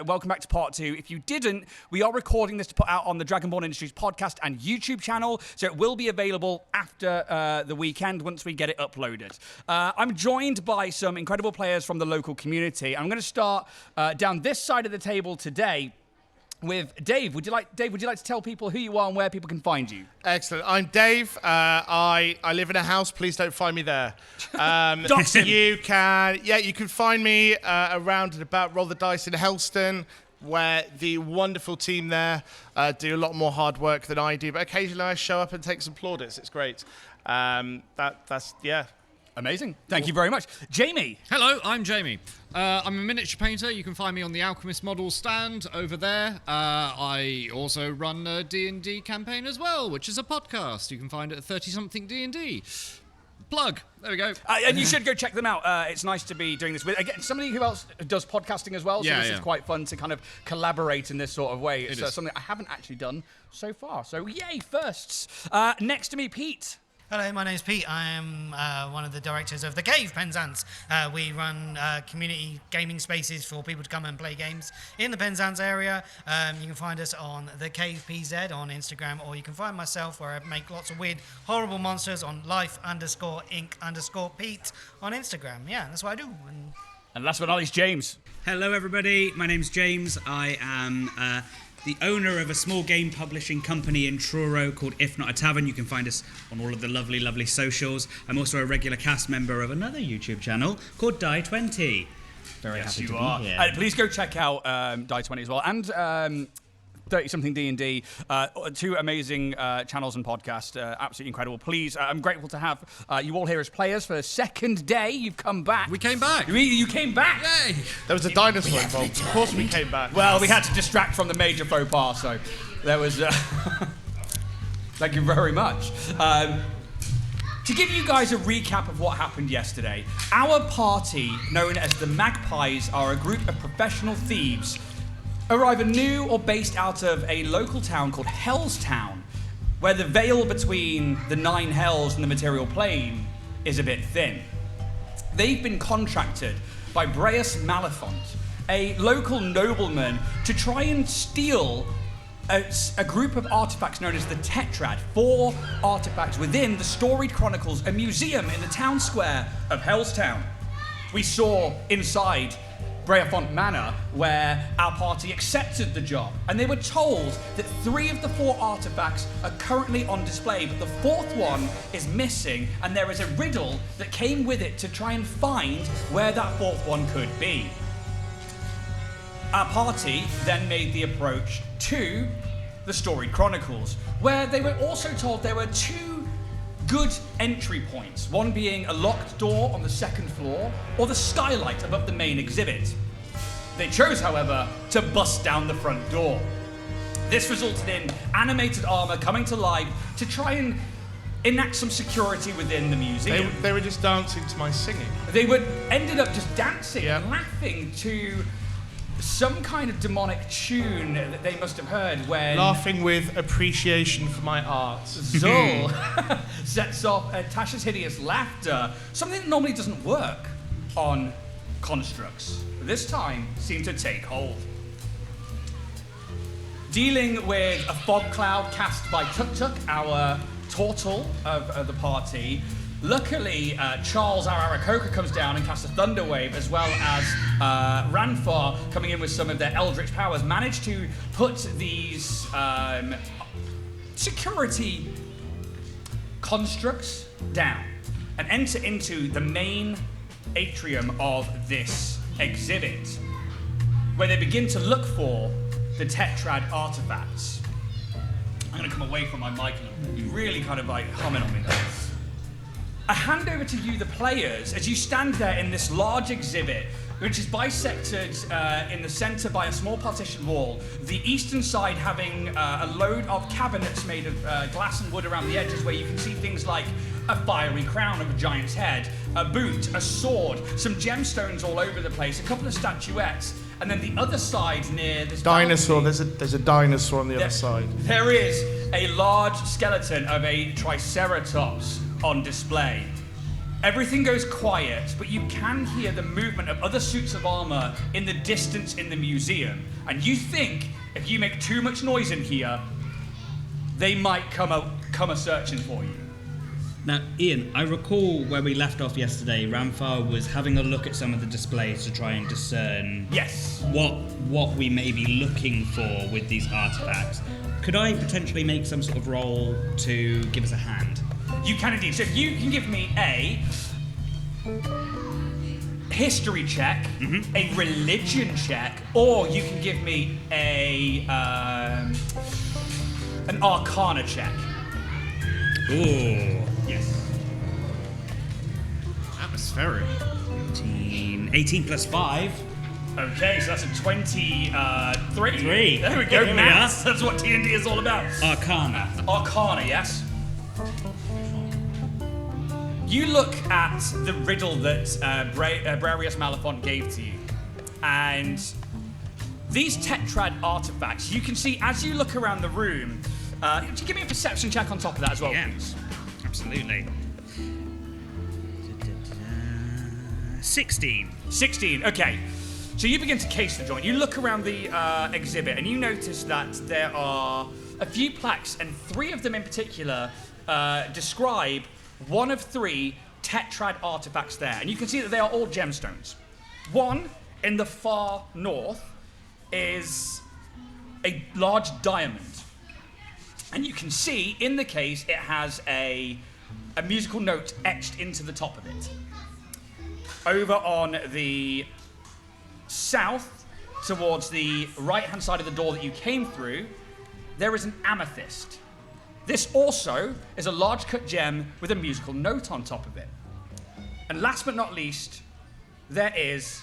Welcome back to part 2. If you didn't, we are recording this to put out on the Dragonborn Industries podcast and YouTube channel, so it will be available after the weekend once we get it uploaded. I'm joined by some incredible players from the local community. I'm going to start down this side of the table today with Dave. Would you like to tell people who you are and where people can find you? Excellent. I'm Dave. I live in a house. Please don't find me there. You can find me around and about Roll the Dice in Hellstown, where the wonderful team there do a lot more hard work than I do. But occasionally I show up and take some plaudits. It's great. That's. Amazing. Thank you very much. Jamie. Hello, I'm Jamie. I'm a miniature painter. You can find me on the Alchemist Model stand over there. I also run a D&D campaign as well, which is a podcast. You can find it at 30-something D&D. Plug. There we go. And you should go check them out. It's nice to be doing this with, again, somebody who else does podcasting as well, so this is quite fun to kind of collaborate in this sort of way. It's something I haven't actually done so far. So yay, firsts. Next to me, Pete. Hello, my name's Pete. I am one of the directors of The Cave, Penzance. We run community gaming spaces for people to come and play games in the Penzance area. You can find us on The Cave PZ on Instagram, or you can find myself where I make lots of weird, horrible monsters on life_inc_Pete on Instagram. Yeah, that's what I do. And last but not least, James. Hello, everybody. My name's James. I am the owner of a small game publishing company in Truro called If Not a Tavern. You can find us on all of the lovely socials. I'm also a regular cast member of another YouTube channel called Die20. Very happy to be here. Please go check out Die20 as well, and 30-something D&D, two amazing channels and podcasts, absolutely incredible. Please, I'm grateful to have you all here as players for the second day. You've come back. We came back. You came back. Yay! There was a dinosaur involved. Of course we came back. Well, we had to distract from the major faux pas, so there was... Thank you very much. To give you guys a recap of what happened yesterday, our party, known as the Magpies, are a group of professional thieves are either new or based out of a local town called Hellstown, where the veil between the 9 hells and the material plane is a bit thin. They've been contracted by Breus Malefont, a local nobleman, to try and steal a group of artifacts known as the Tetrad, 4 artifacts within the storied chronicles, a museum in the town square of Hellstown. We saw inside Breafont Manor, where our party accepted the job, and they were told that 3 of the 4 artifacts are currently on display, but the 4th one is missing, and there is a riddle that came with it to try and find where that 4th one could be. Our party then made the approach to the Storied Chronicles, where they were also told there were 2 good entry points, one being a locked door on the 2nd floor, or the skylight above the main exhibit. They chose, however, to bust down the front door. This resulted in animated armor coming to life to try and enact some security within the museum. They were just dancing to my singing. They ended up just dancing and laughing to some kind of demonic tune that they must have heard when... Laughing with appreciation for my art. Zul sets off Tasha's hideous laughter, something that normally doesn't work on constructs, but this time seemed to take hold. Dealing with a fog cloud cast by Tuk Tuk, our turtle of the party, luckily, Charles, our Arakoka, comes down and casts a thunder wave, as well as Ranfar, coming in with some of their eldritch powers, managed to put these security constructs down and enter into the main atrium of this exhibit, where they begin to look for the Tetrad Artifacts. I'm going to come away from my mic and you really kind of like humming on me there. I hand over to you, the players, as you stand there in this large exhibit, which is bisected in the center by a small partition wall, the eastern side having a load of cabinets made of glass and wood around the edges, where you can see things like a fiery crown of a giant's head, a boot, a sword, some gemstones all over the place, a couple of statuettes, and then the other side near this dinosaur. There's a dinosaur on the other side. There is a large skeleton of a triceratops on display. Everything goes quiet, but you can hear the movement of other suits of armor in the distance in the museum. And you think if you make too much noise in here, they might come a searching for you. Now, Ian, I recall where we left off yesterday, Ramphar was having a look at some of the displays to try and discern Yes. what we may be looking for with these artifacts. Could I potentially make some sort of roll to give us a hand? You can indeed. So if you can give me a history check, a religion check, or you can give me an arcana check. Ooh. Yes. Atmospheric. 18 plus 5. Okay, so that's a 23. Three. There we go, There we maths. That's what D&D is all about. Arcana. Arcana, yes. You look at the riddle that Brarius Malafont gave to you, and these Tetrad Artifacts, you can see as you look around the room. Give me a perception check on top of that as well, Yeah. please. Absolutely. 16. 16, okay. So you begin to case the joint. You look around the exhibit and you notice that there are a few plaques, and 3 of them in particular describe one of 3 Tetrad artifacts there. And you can see that they are all gemstones. One in the far north is a large diamond. And you can see in the case it has a musical note etched into the top of it. Over on the south, towards the right-hand side of the door that you came through, there is an amethyst. This also is a large cut gem with a musical note on top of it. And last but not least, there is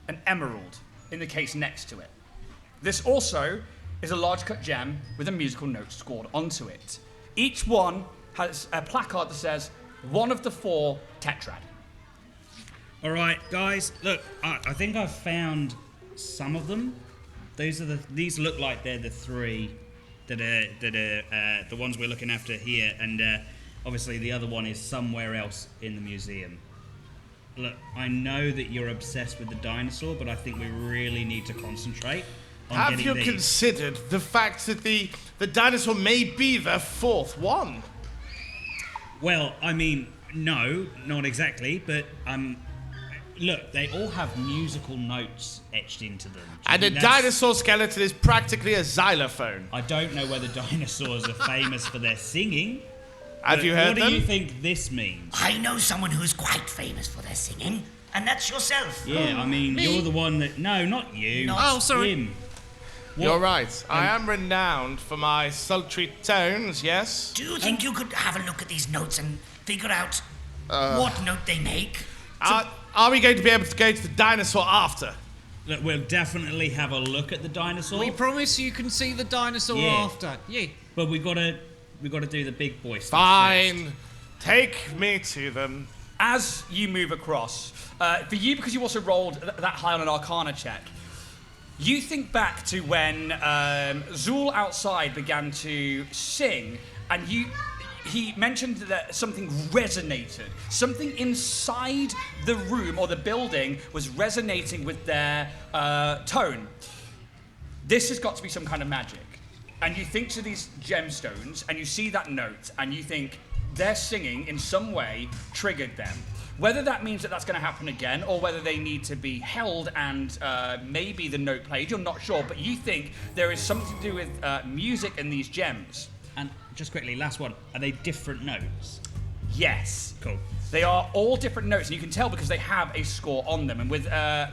an emerald in the case next to it. This also is a large cut gem with a musical note scored onto it. Each one has a placard that says, one of the 4 Tetrad. All right, guys. Look, I think I've found some of them. These look like they're the 3 that are the ones we're looking after here, and obviously the other one is somewhere else in the museum. Look, I know that you're obsessed with the dinosaur, but I think we really need to concentrate on Have getting you these. considered the fact that the dinosaur may be the 4th one? Well, I mean, no, not exactly, but look, they all have musical notes etched into them. And a dinosaur skeleton is practically a xylophone. I don't know whether dinosaurs are famous for their singing. Have you heard What them? do you think this means? I know someone who's quite famous for their singing, and that's yourself. Yeah, I mean, Me? you're the one that... No, not you. Oh, sorry. Him. You're right. I am renowned for my sultry tones, yes? Do you think you could have a look at these notes and figure out what note they make? Are we going to be able to go to the dinosaur after? Look, we'll definitely have a look at the dinosaur. We promise you can see the dinosaur Yeah. after. Yeah. But we gotta do the big boy stuff first. Fine. Take me to them. As you move across, for you, because you also rolled that high on an Arcana check, you think back to when Zool outside began to sing, and he mentioned that something resonated. Something inside the room or the building was resonating with their tone. This has got to be some kind of magic. And you think to these gemstones, and you see that note, and you think their singing in some way triggered them. Whether that means that that's going to happen again, or whether they need to be held and maybe the note played, you're not sure, but you think there is something to do with music and these gems. And just quickly, last one. Are they different notes? Yes. Cool. They are all different notes, and you can tell because they have a score on them. And with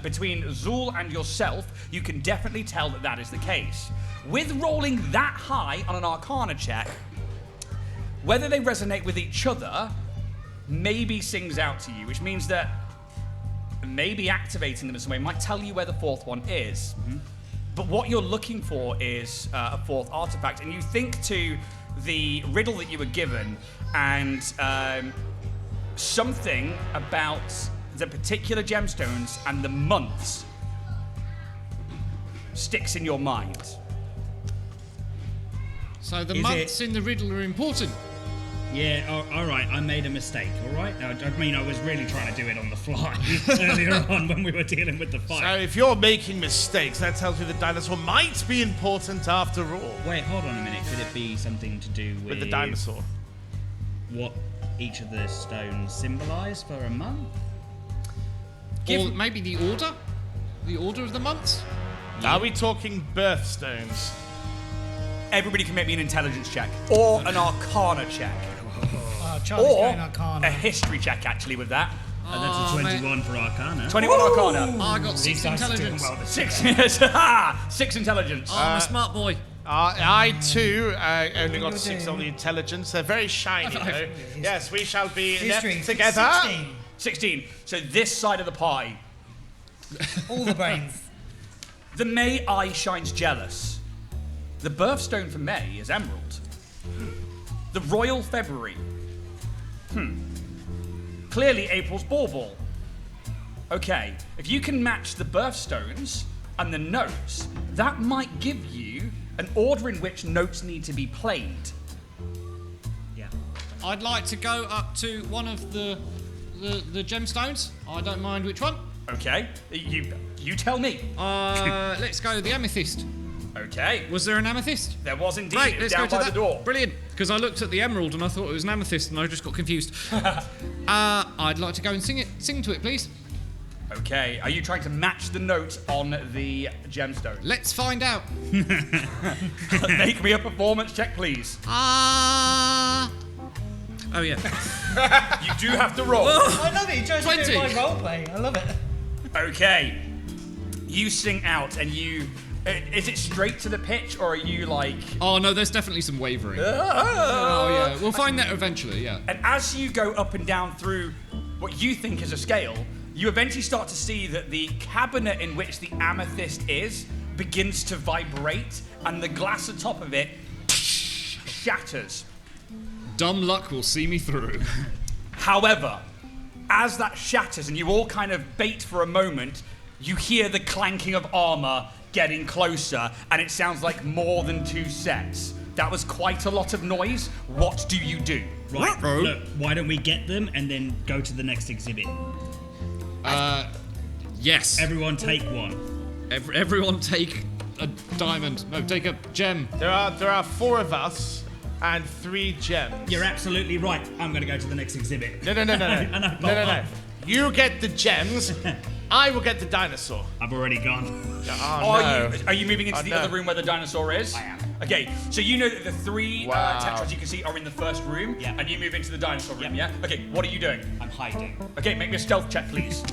between Zool and yourself, you can definitely tell that that is the case. With rolling that high on an Arcana check, whether they resonate with each other maybe sings out to you, which means that maybe activating them in some way might tell you where the 4th one is. But what you're looking for is a 4th artifact, and you think to the riddle that you were given, and something about the particular gemstones and the months sticks in your mind. So the Is months in the riddle are important. Yeah, all right, I made a mistake, all right? I mean, I was really trying to do it on the fly earlier on when we were dealing with the fight. So if you're making mistakes, that tells you the dinosaur might be important after all. Wait, hold on a minute. Could it be something to do With the dinosaur. what each of the stones symbolise for a month? Or maybe the order? The order of the months? Are we talking birthstones? Everybody can make me an intelligence check or an arcana check. Charlie's Or going Arcana. a history check, actually, with that. And that's a 21 for Arcana. 21 arcana. I got 6 intelligence. Six intelligence. I'm a smart boy. I too only got 6 on the intelligence. They're very shiny though. Yes, we shall be History. inept together. 16. 16. So this side of the pie. All the brains. The May eye shines jealous. The birthstone for May is emerald. The royal February. Clearly April's bauble. Okay, if you can match the birthstones and the notes, that might give you an order in which notes need to be played. Yeah. I'd like to go up to one of the gemstones. I don't mind which one. Okay, you tell me. Let's go the amethyst. Okay, Was there an amethyst? there was indeed. Right, It was let's go down to by that. the door. Brilliant, because I looked at the emerald and I thought it was an amethyst and I just got confused. I'd like to go and sing to it, please. Okay, are you trying to match the notes on the gemstone? Let's find out. Make me a performance check, please. Oh yeah. You do have to roll. I love it. He tries to 20. do my roleplay. I love it. Okay, you sing out and you... Is it straight to the pitch, or are you like... Oh no, there's definitely some wavering. "Ah." Oh yeah, we'll find that eventually. Yeah. And as you go up and down through what you think is a scale, you eventually start to see that the cabinet in which the amethyst is begins to vibrate, and the glass atop of it shatters. Dumb luck will see me through. However, as that shatters and you all kind of bait for a moment, you hear the clanking of armor getting closer, and it sounds like more than 2 sets. That was quite a lot of noise. What do you do? Right, Uh-oh. look, why don't we get them and then go to the next exhibit? Yes. Everyone take one. Everyone take a diamond. No, take a gem. There are 4 of us and 3 gems. You're absolutely right. I'm going to go to the next exhibit. No. No. You get the gems. I will get the dinosaur. I've already gone. Are you moving into the no. other room where the dinosaur is? I am. Okay, so you know that the 3 Wow. Tetrads you can see are in the first room, Yeah. and you move into the dinosaur room, Yeah. yeah? Okay, what are you doing? I'm hiding. Okay, make me a stealth check, please.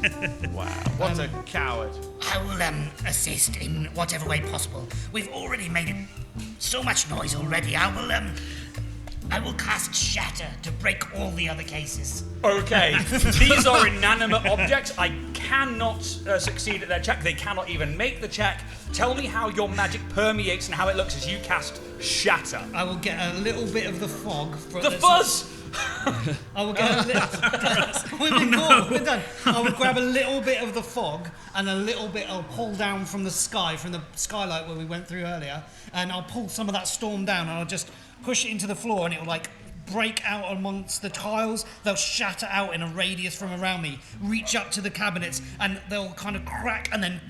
Wow. What a coward. I will assist in whatever way possible. We've already made it so much noise already. I will cast Shatter to break all the other cases. Okay, these are inanimate objects. I cannot succeed at their check. They cannot even make the check. Tell me how your magic permeates and how it looks as you cast Shatter. I will get a little bit of the fog. The fuzz! I will get a little. We're done. I will grab a little bit of the fog and a little bit I'll pull down from the sky, from the skylight where we went through earlier, and I'll pull some of that storm down and I'll just push it into the floor and it'll like break out amongst the tiles. They'll shatter out in a radius from around me, reach up to the cabinets, and they'll kind of crack and then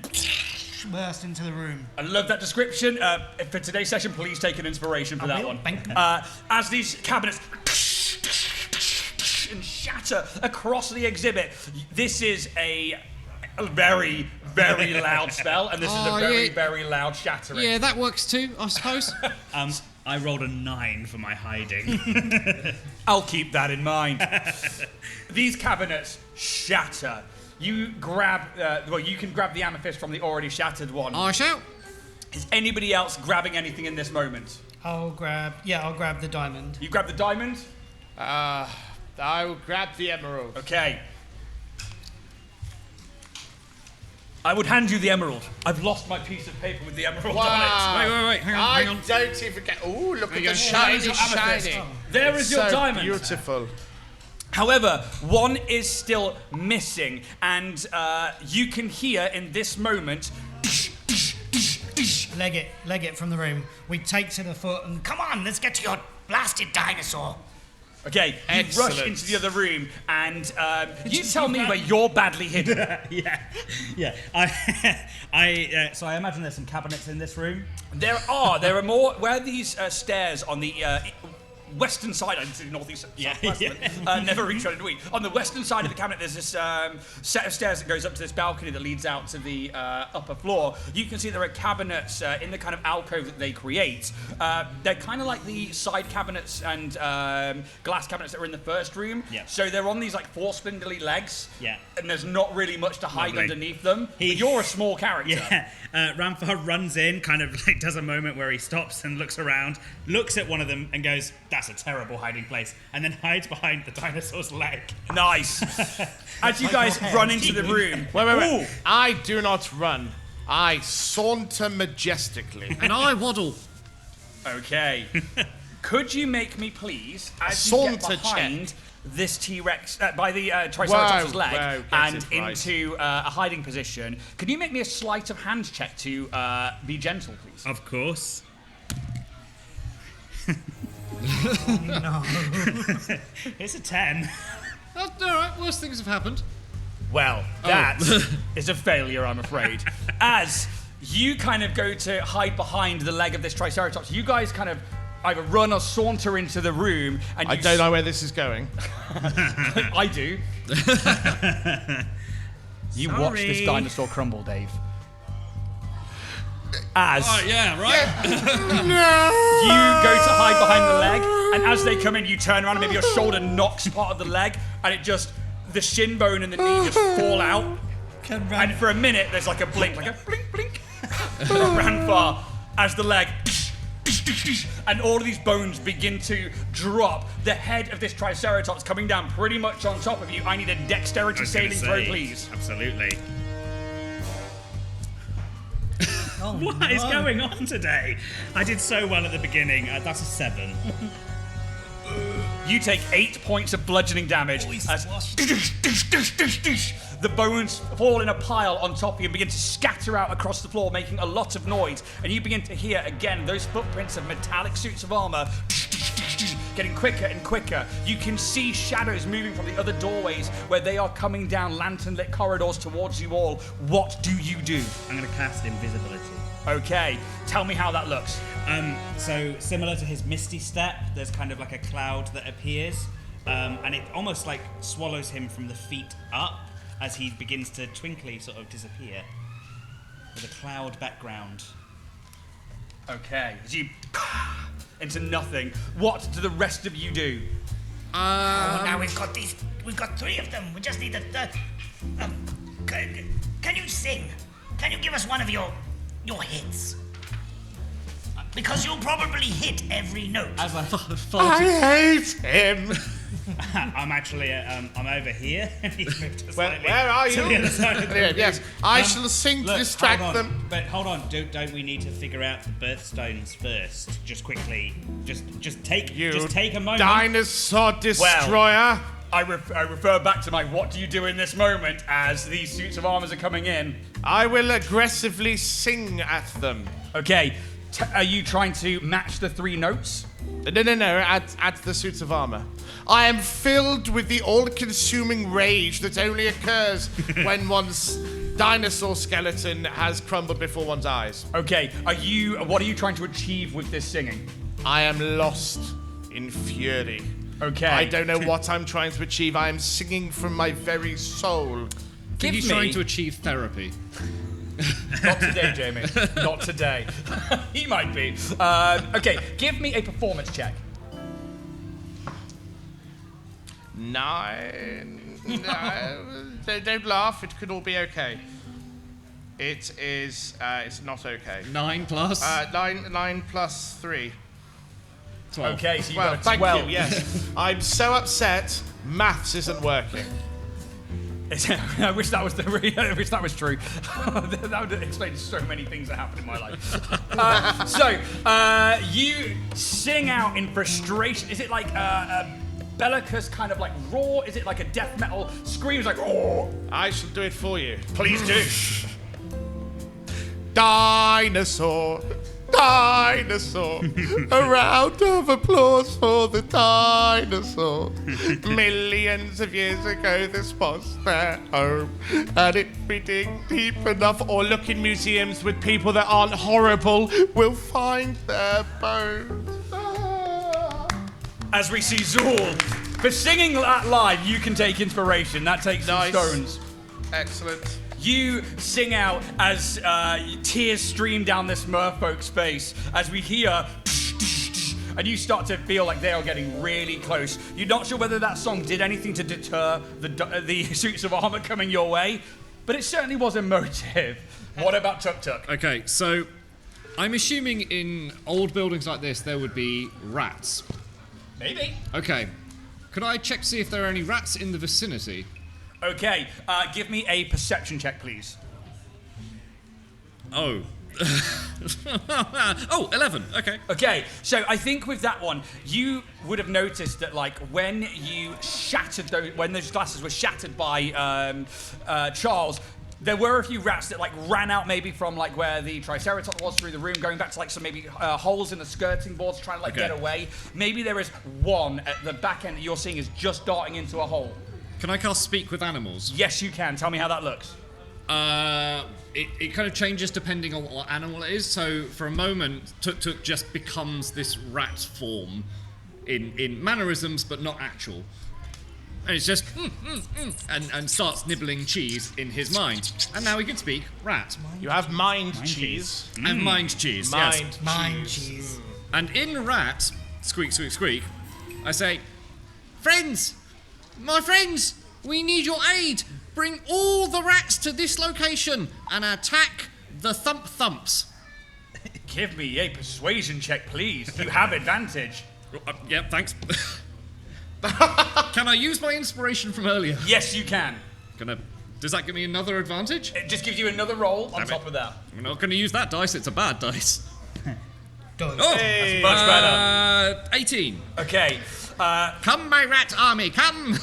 burst into the room. I love that description. For today's session, please take an inspiration for that will. one. Thank you. As these cabinets and shatter across the exhibit, this is a very, very loud spell, and this is Oh, a very, yeah. very loud shattering. Yeah, that works too, I suppose. I rolled a 9 for my hiding. I'll keep that in mind. These cabinets shatter. You grab, you can grab the amethyst from the already shattered one. I shall. Is anybody else grabbing anything in this moment? I'll grab the diamond. You grab the diamond? I will grab the emerald. Okay. I would hand you the emerald. I've lost my piece of paper with the emerald on it. Wait, hang I on. don't even get. Ooh, look at you the go. shiny, There's your amethyst. shiny. There is your So diamond. Beautiful. However, one is still missing, and you can hear in this moment. Leg it from the room. We take to the foot and Come on, let's get to your blasted dinosaur. Okay, you Excellent. rush into the other room, and you tell me where you're badly hidden. yeah. So I imagine there's some cabinets in this room. There are more where these stairs on the western side. I didn't say northeast. Never reach out in a week. On the western side of the cabinet, there's this set of stairs that goes up to this balcony that leads out to the upper floor. You can see there are cabinets in the kind of alcove that they create. They're kind of like the side cabinets and glass cabinets that were in the first room. Yeah. So they're on these like four spindly legs. Yeah. And there's not really much to hide Lovely. underneath them. But you're a small character. Yeah. Ramfar runs in, kind of like does a moment where he stops and looks around, looks at one of them and goes, "That's a terrible hiding place," and then hides behind the dinosaur's leg. Nice. As you guys run into the room. Wait. Ooh. I do not run. I saunter majestically. And I waddle. Okay. Could you make me, please, as A you get saunter behind this T-Rex, by the Triceratops' Whoa, leg, whoa, get and it right. into a hiding position, can you make me a sleight of hand check to be gentle, please? Of course. No. It's a 10. That's all right. Worse things have happened. Well, that is a failure, I'm afraid. As you kind of go to hide behind the leg of this Triceratops, you guys kind of either run or saunter into the room, and I don't know where this is going. I do. You watch this dinosaur crumble, Dave. As Yeah, right. you go to hide behind the leg, and as they come in, you turn around and maybe your shoulder knocks part of the leg, and the shin bone and the knee just fall out. And for a minute, there's like a blink blink from Ranfar as the leg, and all of these bones begin to drop. The head of this Triceratops coming down pretty much on top of you. I need a dexterity saving throw, please. Absolutely. Oh, What is going on today? I did so well at the beginning. That's a 7. You take 8 points of bludgeoning damage as the bones fall in a pile on top of you and begin to scatter out across the floor, making a lot of noise. And you begin to hear again those footprints of metallic suits of armor getting quicker and quicker. You can see shadows moving from the other doorways where they are coming down lantern-lit corridors towards you all. What do you do? I'm going to cast invisibility. Okay, tell me how that looks. So similar to his Misty Step, there's kind of like a cloud that appears, and it almost like swallows him from the feet up as he begins to twinkly sort of disappear with a cloud background. Okay, as you into nothing, what do the rest of you do? Oh, now we've got 3 of them. We just need a third. Can you sing? Can you give us one of your hits? Because you'll probably hit every note. As I I hate him. I'm actually, I'm over here. And he's moved to Where slightly are to you? the other side of the room. Yes, I shall sing to Look, distract hold on. them. But hold on, don't we need to figure out the birthstones first? Just quickly, just take a moment. Dinosaur destroyer. I refer back to my what do you do in this moment as these suits of armor are coming in. I will aggressively sing at them. Okay, are you trying to match the 3 notes? No, at the suits of armor. I am filled with the all-consuming rage that only occurs when one's dinosaur skeleton has crumbled before one's eyes. Okay, what are you trying to achieve with this singing? I am lost in fury. Okay. I don't know what I'm trying to achieve. I am singing from my very soul. Give He's me... trying to achieve therapy. Not today, Jamie. Not today. He might be. Okay, give me a performance check. 9. No, don't laugh. It could all be okay. It is. It's not okay. 9 plus 9 plus 3. 12. Okay, so you Well, got a thank 12. you. Yes, I'm so upset. Maths isn't working. I wish that was I wish that was true. That would explain so many things that happened in my life. So you sing out in frustration. Is it like a bellicose kind of like roar? Is it like a death metal scream? It's like roar. I shall do it for you. Please do. Dinosaur, Dinosaur. A round of applause for the dinosaur. Millions of years ago, this was their home. And if we dig deep enough or look in museums with people that aren't horrible, we'll find their bones. As we see Zool. For singing that live, you can take inspiration. That takes some stones. Excellent. You sing out as tears stream down this merfolk's face as we hear, and you start to feel like they are getting really close. You're not sure whether that song did anything to deter the suits of armor coming your way, but it certainly was emotive. What about Tuk Tuk? Okay, so I'm assuming in old buildings like this there would be rats. Maybe. Okay, could I check to see if there are any rats in the vicinity? Okay, give me a perception check, please. Oh. Oh, 11. Okay. Okay, so I think with that one, you would have noticed that, like, when you shattered when those glasses were shattered by Charles, there were a few rats that, like, ran out maybe from, like, where the Triceratops was through the room, going back to, like, some maybe holes in the skirting boards, trying to, like, get away. Maybe there is one at the back end that you're seeing is just darting into a hole. Can I cast Speak with Animals? Yes, you can. Tell me how that looks. It kind of changes depending on what animal it is. So for a moment, Tuk Tuk just becomes this rat form in mannerisms, but not actual. And it's just and starts nibbling cheese in his mind. And now he can speak rat. You have mind cheese. And mind cheese, yes. Mind cheese. And in rat, squeak, squeak, squeak, I say, friends, my friends, we need your aid. Bring all the rats to this location and attack the Thump Thumps. Give me a persuasion check, please. You have advantage. Yeah, thanks. Can I use my inspiration from earlier? Yes, you can. Does that give me another advantage? It just gives you another roll on top of that. I'm not going to use that dice, it's a bad dice. Oh, Hey, that's much better. 18. Okay. Come, my rat army, come!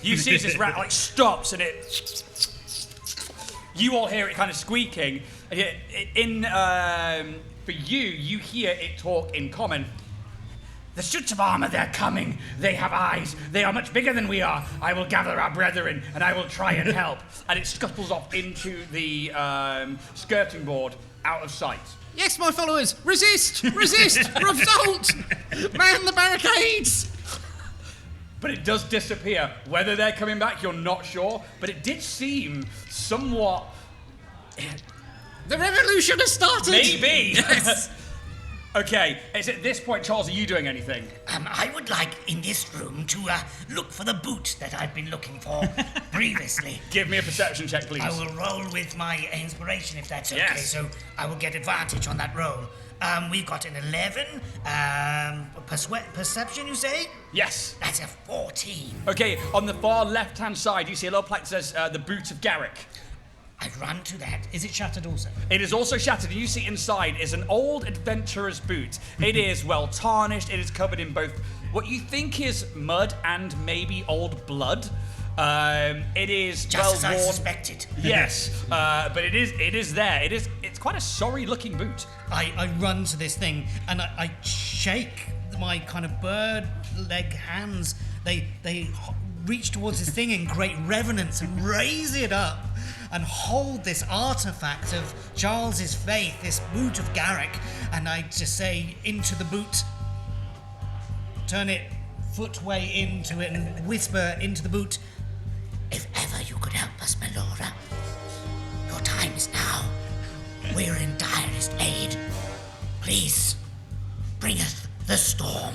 You see as this rat like stops and it. You all hear it kind of squeaking. For you hear it talk in common. The suits of armor, they're coming. They have eyes. They are much bigger than we are. I will gather our brethren and I will try and help. And it scuttles off into the skirting board out of sight. Yes, my followers, resist! Resist! Revolt! Man the barricades! But it does disappear. Whether they're coming back, you're not sure. But it did seem somewhat... The revolution has started! Maybe! Yes! Okay, it's at this point, Charles, are you doing anything? I would like in this room to look for the boot that I've been looking for previously. Give me a perception check, please. I will roll with my inspiration if that's okay. Yes. So I will get advantage on that roll. We've got an 11. Perception, you say? Yes. That's a 14. Okay, on the far left-hand side, you see a little plaque that says the Boot of Garrick. I run to that. is it shattered also? It is also shattered, and you see inside is an old adventurer's boot. It is well tarnished. It is covered in both what you think is mud and maybe old blood. It is Just well as I worn. suspected. Yes, but it is there. It's quite a sorry-looking boot. I run to this thing and I shake my kind of bird leg hands. They reach towards this thing in great reverence and raise it up and hold this artifact of Charles's faith, this boot of Garrick, and I just say, into the boot, turn it footway into it and whisper into the boot, If ever you could help us, my lord, your time is now. We're in direst aid. Please, bring us the storm.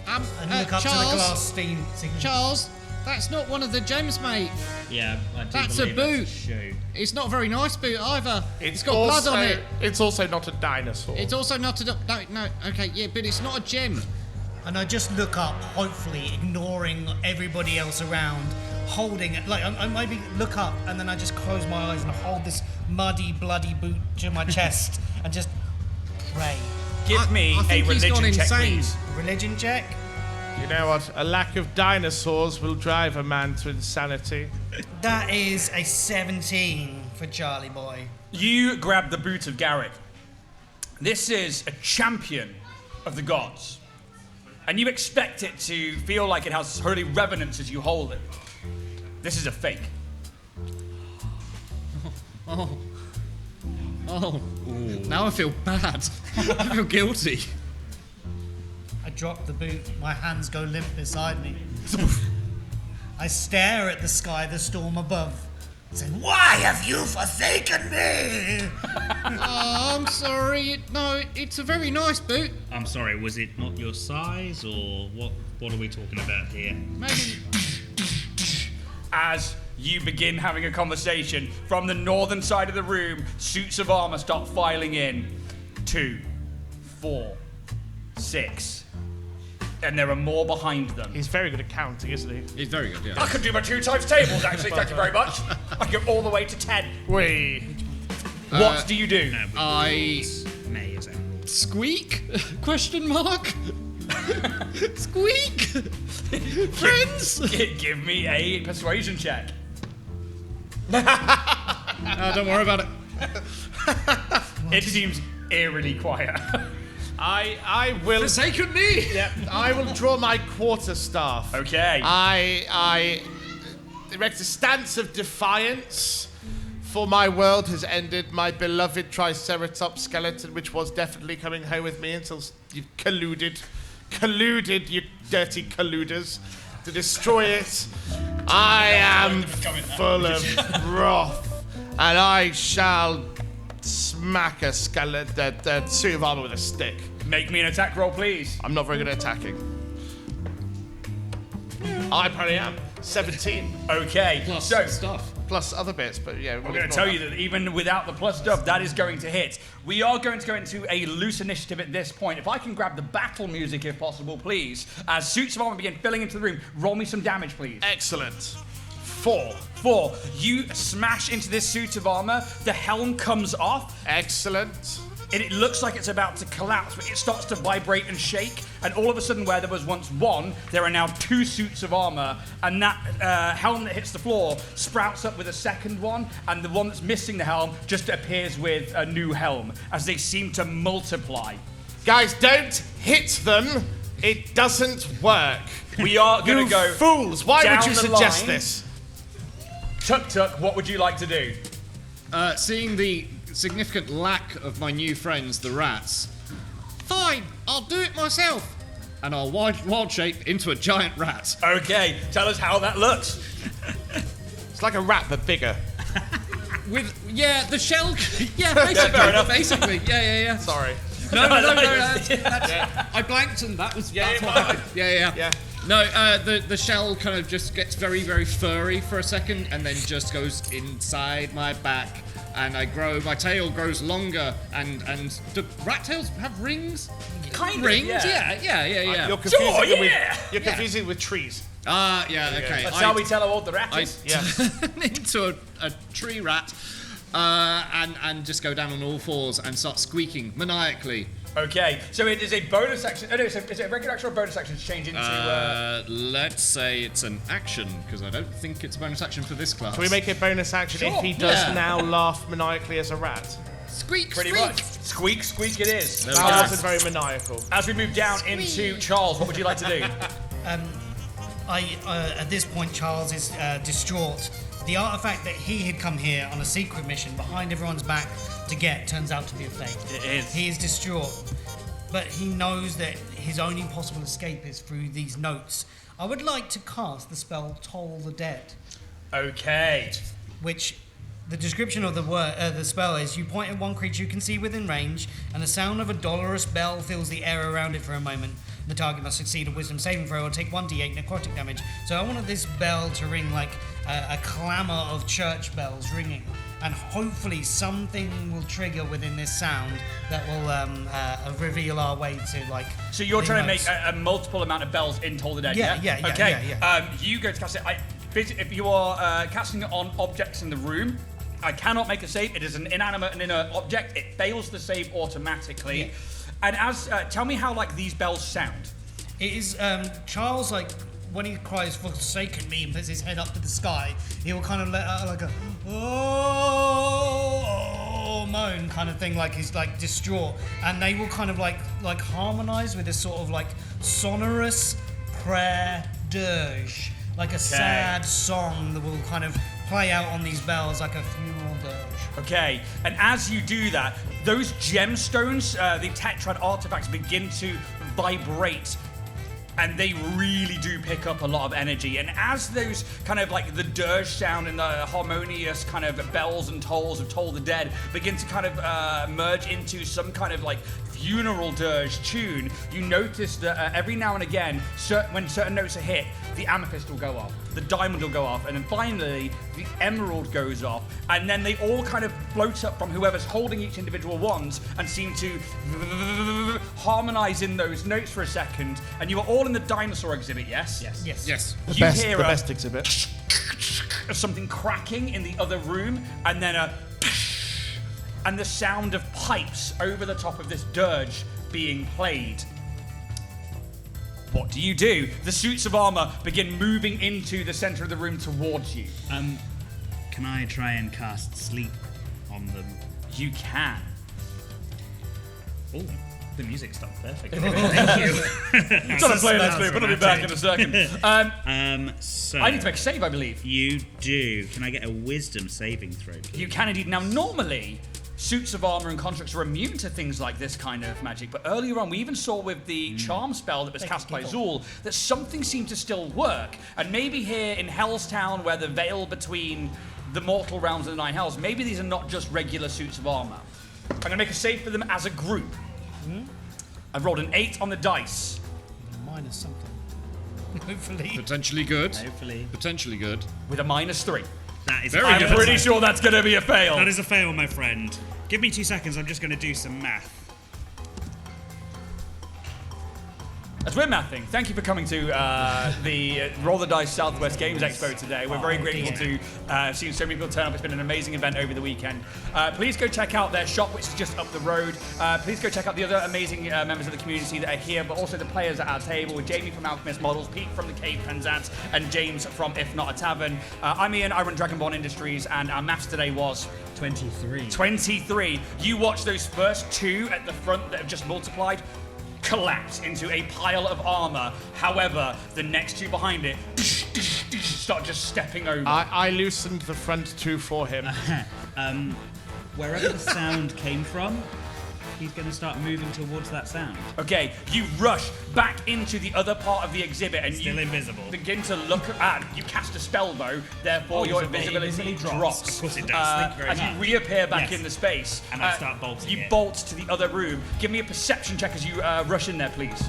and look up to the glass steam signal. Charles, that's not one of the gems, mate. Yeah, I do That's a believe boot. that's a shoe. It's not a very nice boot either. It's got also, blood on it. It's also not a dinosaur. It's also not a... No, okay, yeah, but it's not a gem. And I just look up, hopefully ignoring everybody else around, holding it. Like, I maybe look up and then I just close my eyes and hold this muddy, bloody boot to my chest and just pray. Give me I a think he's gone religion check, insane. please. Religion check? You know what? A lack of dinosaurs will drive a man to insanity. That is a 17 for Charlie Boy. You grab the Boot of Garrick. This is a champion of the gods. And you expect it to feel like it has holy reverence as you hold it. This is a fake. Oh. Now I feel bad. I feel guilty. I drop the boot. My hands go limp beside me. I stare at the sky, the storm above. Say, why have you forsaken me? I'm sorry. It's a very nice boot. I'm sorry, was it not your size, or what are we talking about here? Maybe. As you begin having a conversation, from the northern side of the room, suits of armor start filing in. 2, 4, 6. And there are more behind them. He's very good at counting, isn't he? He's very good, yeah. I could do my 2 times tables, actually. Thank you very much. I can go all the way to 10. What do you do? May is it? Squeak? Question mark? Squeak? Friends? Give me a persuasion check. Don't worry about it. It seems eerily quiet. I will. Forsaken me? Yeah, I will draw my quarterstaff. Okay. I erect a stance of defiance. For my world has ended. My beloved Triceratops skeleton, which was definitely coming home with me until you colluded, you dirty colluders, to destroy it. I am full of wrath, and I shall smack a skeleton, that suit of armor with a stick. Make me an attack roll, please. I'm not very good at attacking. I probably am. 17. Okay. Plus So, stuff. Plus other bits, but yeah. I'm going to tell you that even without the plus stuff, that is going to hit. We are going to go into a loose initiative at this point. If I can grab the battle music, if possible, please. As suits of armor begin filling into the room, roll me some damage, please. Excellent. 4. 4. You smash into this suit of armor. The helm comes off. Excellent. And it looks like it's about to collapse, but it starts to vibrate and shake. And all of a sudden, where there was once 1, there are now 2 suits of armor. And that helm that hits the floor sprouts up with a second one. And the one that's missing the helm just appears with a new helm as they seem to multiply. Guys, don't hit them. It doesn't work. We are going to go. Fools! Why down would you the suggest line. this? Tuk, what would you like to do? Seeing the significant lack of my new friends, the rats. Fine, I'll do it myself. And I'll wild shape into a giant rat. Okay, tell us how that looks. It's like a rat, but bigger. The shell. Fair enough. Basically. Yeah. Sorry. No. I blanked and that's what happened. Yeah. No, the shell kind of just gets very, very furry for a second and then just goes inside my back. And my tail grows longer, and do rat tails have rings? Kind of, rings? yeah. You're confusing it yeah. with you're with trees. Okay. That's how we tell how old the rat I is. turn into a tree rat, and just go down on all fours and start squeaking maniacally. Okay, so it is a bonus action. Oh, no, so is it a regular action or a bonus action to change into? Let's say it's an action, because I don't think it's a bonus action for this class. Can we make it bonus action Sure. if he does Yeah. now laugh maniacally as a rat? Squeak, Pretty squeak. much. Squeak it is. There we That go. wasn't very maniacal. As we move down into Charles, what would you like to do? At this point, Charles is distraught. The artifact that he had come here on a secret mission behind everyone's back to get turns out to be a fake. It is. He is distraught, but he knows that his only possible escape is through these notes. I would like to cast the spell Toll the Dead, Okay. which the description of the spell is: you point at one creature you can see within range, and the sound of a dolorous bell fills the air around it for a moment. The target must succeed a wisdom saving throw or take 1d8 necrotic damage. So I wanted this bell to ring like a clamour of church bells ringing. And hopefully something will trigger within this sound that will reveal our way to like. So you're the trying to notes. make a multiple amount of bells in Toll the Dead, Yeah, yeah? yeah, Okay. yeah. You go to cast it. If you are casting it on objects in the room, I cannot make a save. It is an inanimate and inert object. It fails the save automatically. Yeah. And tell me how like these bells sound. It is Charles, like when he cries "forsaken me" and puts his head up to the sky, he will kind of let out like a or moan kind of thing, like he's like distraught, and they will kind of like harmonize with this sort of like sonorous prayer dirge, like a sad song that will kind of play out on these bells like a funeral dirge. Okay, and as you do that, those gemstones, the Tetrad Artifacts, begin to vibrate, and they really do pick up a lot of energy. And as those kind of like the dirge sound and the harmonious kind of bells and tolls of Toll the Dead begin to kind of merge into some kind of like funeral dirge tune, you notice that every now and again, when certain notes are hit, the amethyst will go off, the diamond will go off, and then finally the emerald goes off, and then they all kind of float up from whoever's holding each individual wands and seem to harmonize in those notes for a second. And you are all in the dinosaur exhibit, yes? Yes. The hear best exhibit. something cracking in the other room, and then and the sound of pipes over the top of this dirge being played. What do? The suits of armor begin moving into the center of the room towards you. Can I try and cast sleep on them? You can. Oh, the music stopped perfect. Thank you. I'm trying to play this thing, but I'll be back in a second. So I need to make a save, I believe. You do. Can I get a wisdom saving throw, please? You can indeed. Now, normally, suits of armor and constructs are immune to things like this kind of magic, but earlier on we even saw with the charm spell that was cast by Zool that something seemed to still work. And maybe here in Hellstown, where the veil between the mortal realms and the Nine Hells, maybe these are not just regular suits of armor. I'm going to make a save for them as a group. I've rolled an 8 on the dice. Minus something. Hopefully. Potentially good. Hopefully. Potentially good. With a -3. That is Very I'm good. pretty sure that's going to be a fail. That is a fail, my friend. Give me 2 seconds. I'm just going to do some math. As we're mathing, thank you for coming to the Roll the Dice Southwest Games Expo today. We're very grateful to have seen so many people turn up. It's been an amazing event over the weekend. Please go check out their shop, which is just up the road. Please go check out the other amazing members of the community that are here, but also the players at our table with Jamie from Alchemist Models, Pete from the Cave Penzance, and James from If Not a Tavern. I'm Ian, I run Dragonborn Industries, and our maths today was 23. 23. You watch those first 2 at the front that have just multiplied collapse into a pile of armor. However, the next 2 behind it start just stepping over. I loosened the front 2 for him. Wherever the sound came from, he's going to start moving towards that sound. Okay, you rush back into the other part of the exhibit and Still you invisible. begin to look at. You cast a spell though, therefore your so the invisibility invisibility drops. Of course it does. Thank you very as much. you reappear back Yes. in the space. And I start bolting You it. bolt to the other room. Give me a perception check as you rush in there, please.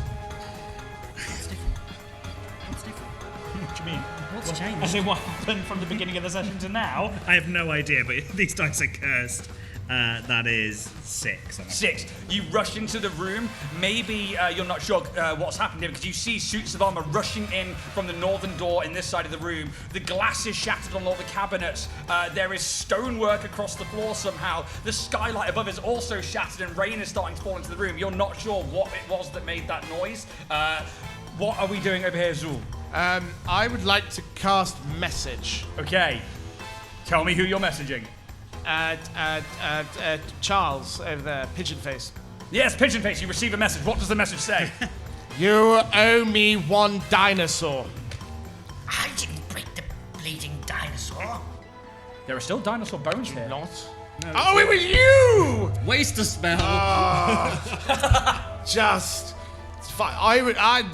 What do you mean? What's changed? As in what happened from the beginning of the session to now? I have no idea, but these dice are cursed. That is 6. 6. You rush into the room. Maybe you're not sure what's happened here because you see suits of armor rushing in from the northern door in this side of the room. The glass is shattered on all the cabinets. There is stonework across the floor somehow. The skylight above is also shattered and rain is starting to fall into the room. You're not sure what it was that made that noise. What are we doing over here, Zool? I would like to cast message. Okay. Tell me who you're messaging. Charles over there, Pigeon Face. Yes, Pigeon Face, you receive a message. What does the message say? You owe me 1 dinosaur. I didn't break the bleeding dinosaur. There are still dinosaur bones here. Not. Oh, it was you! Waste a spell. Just. It's fine.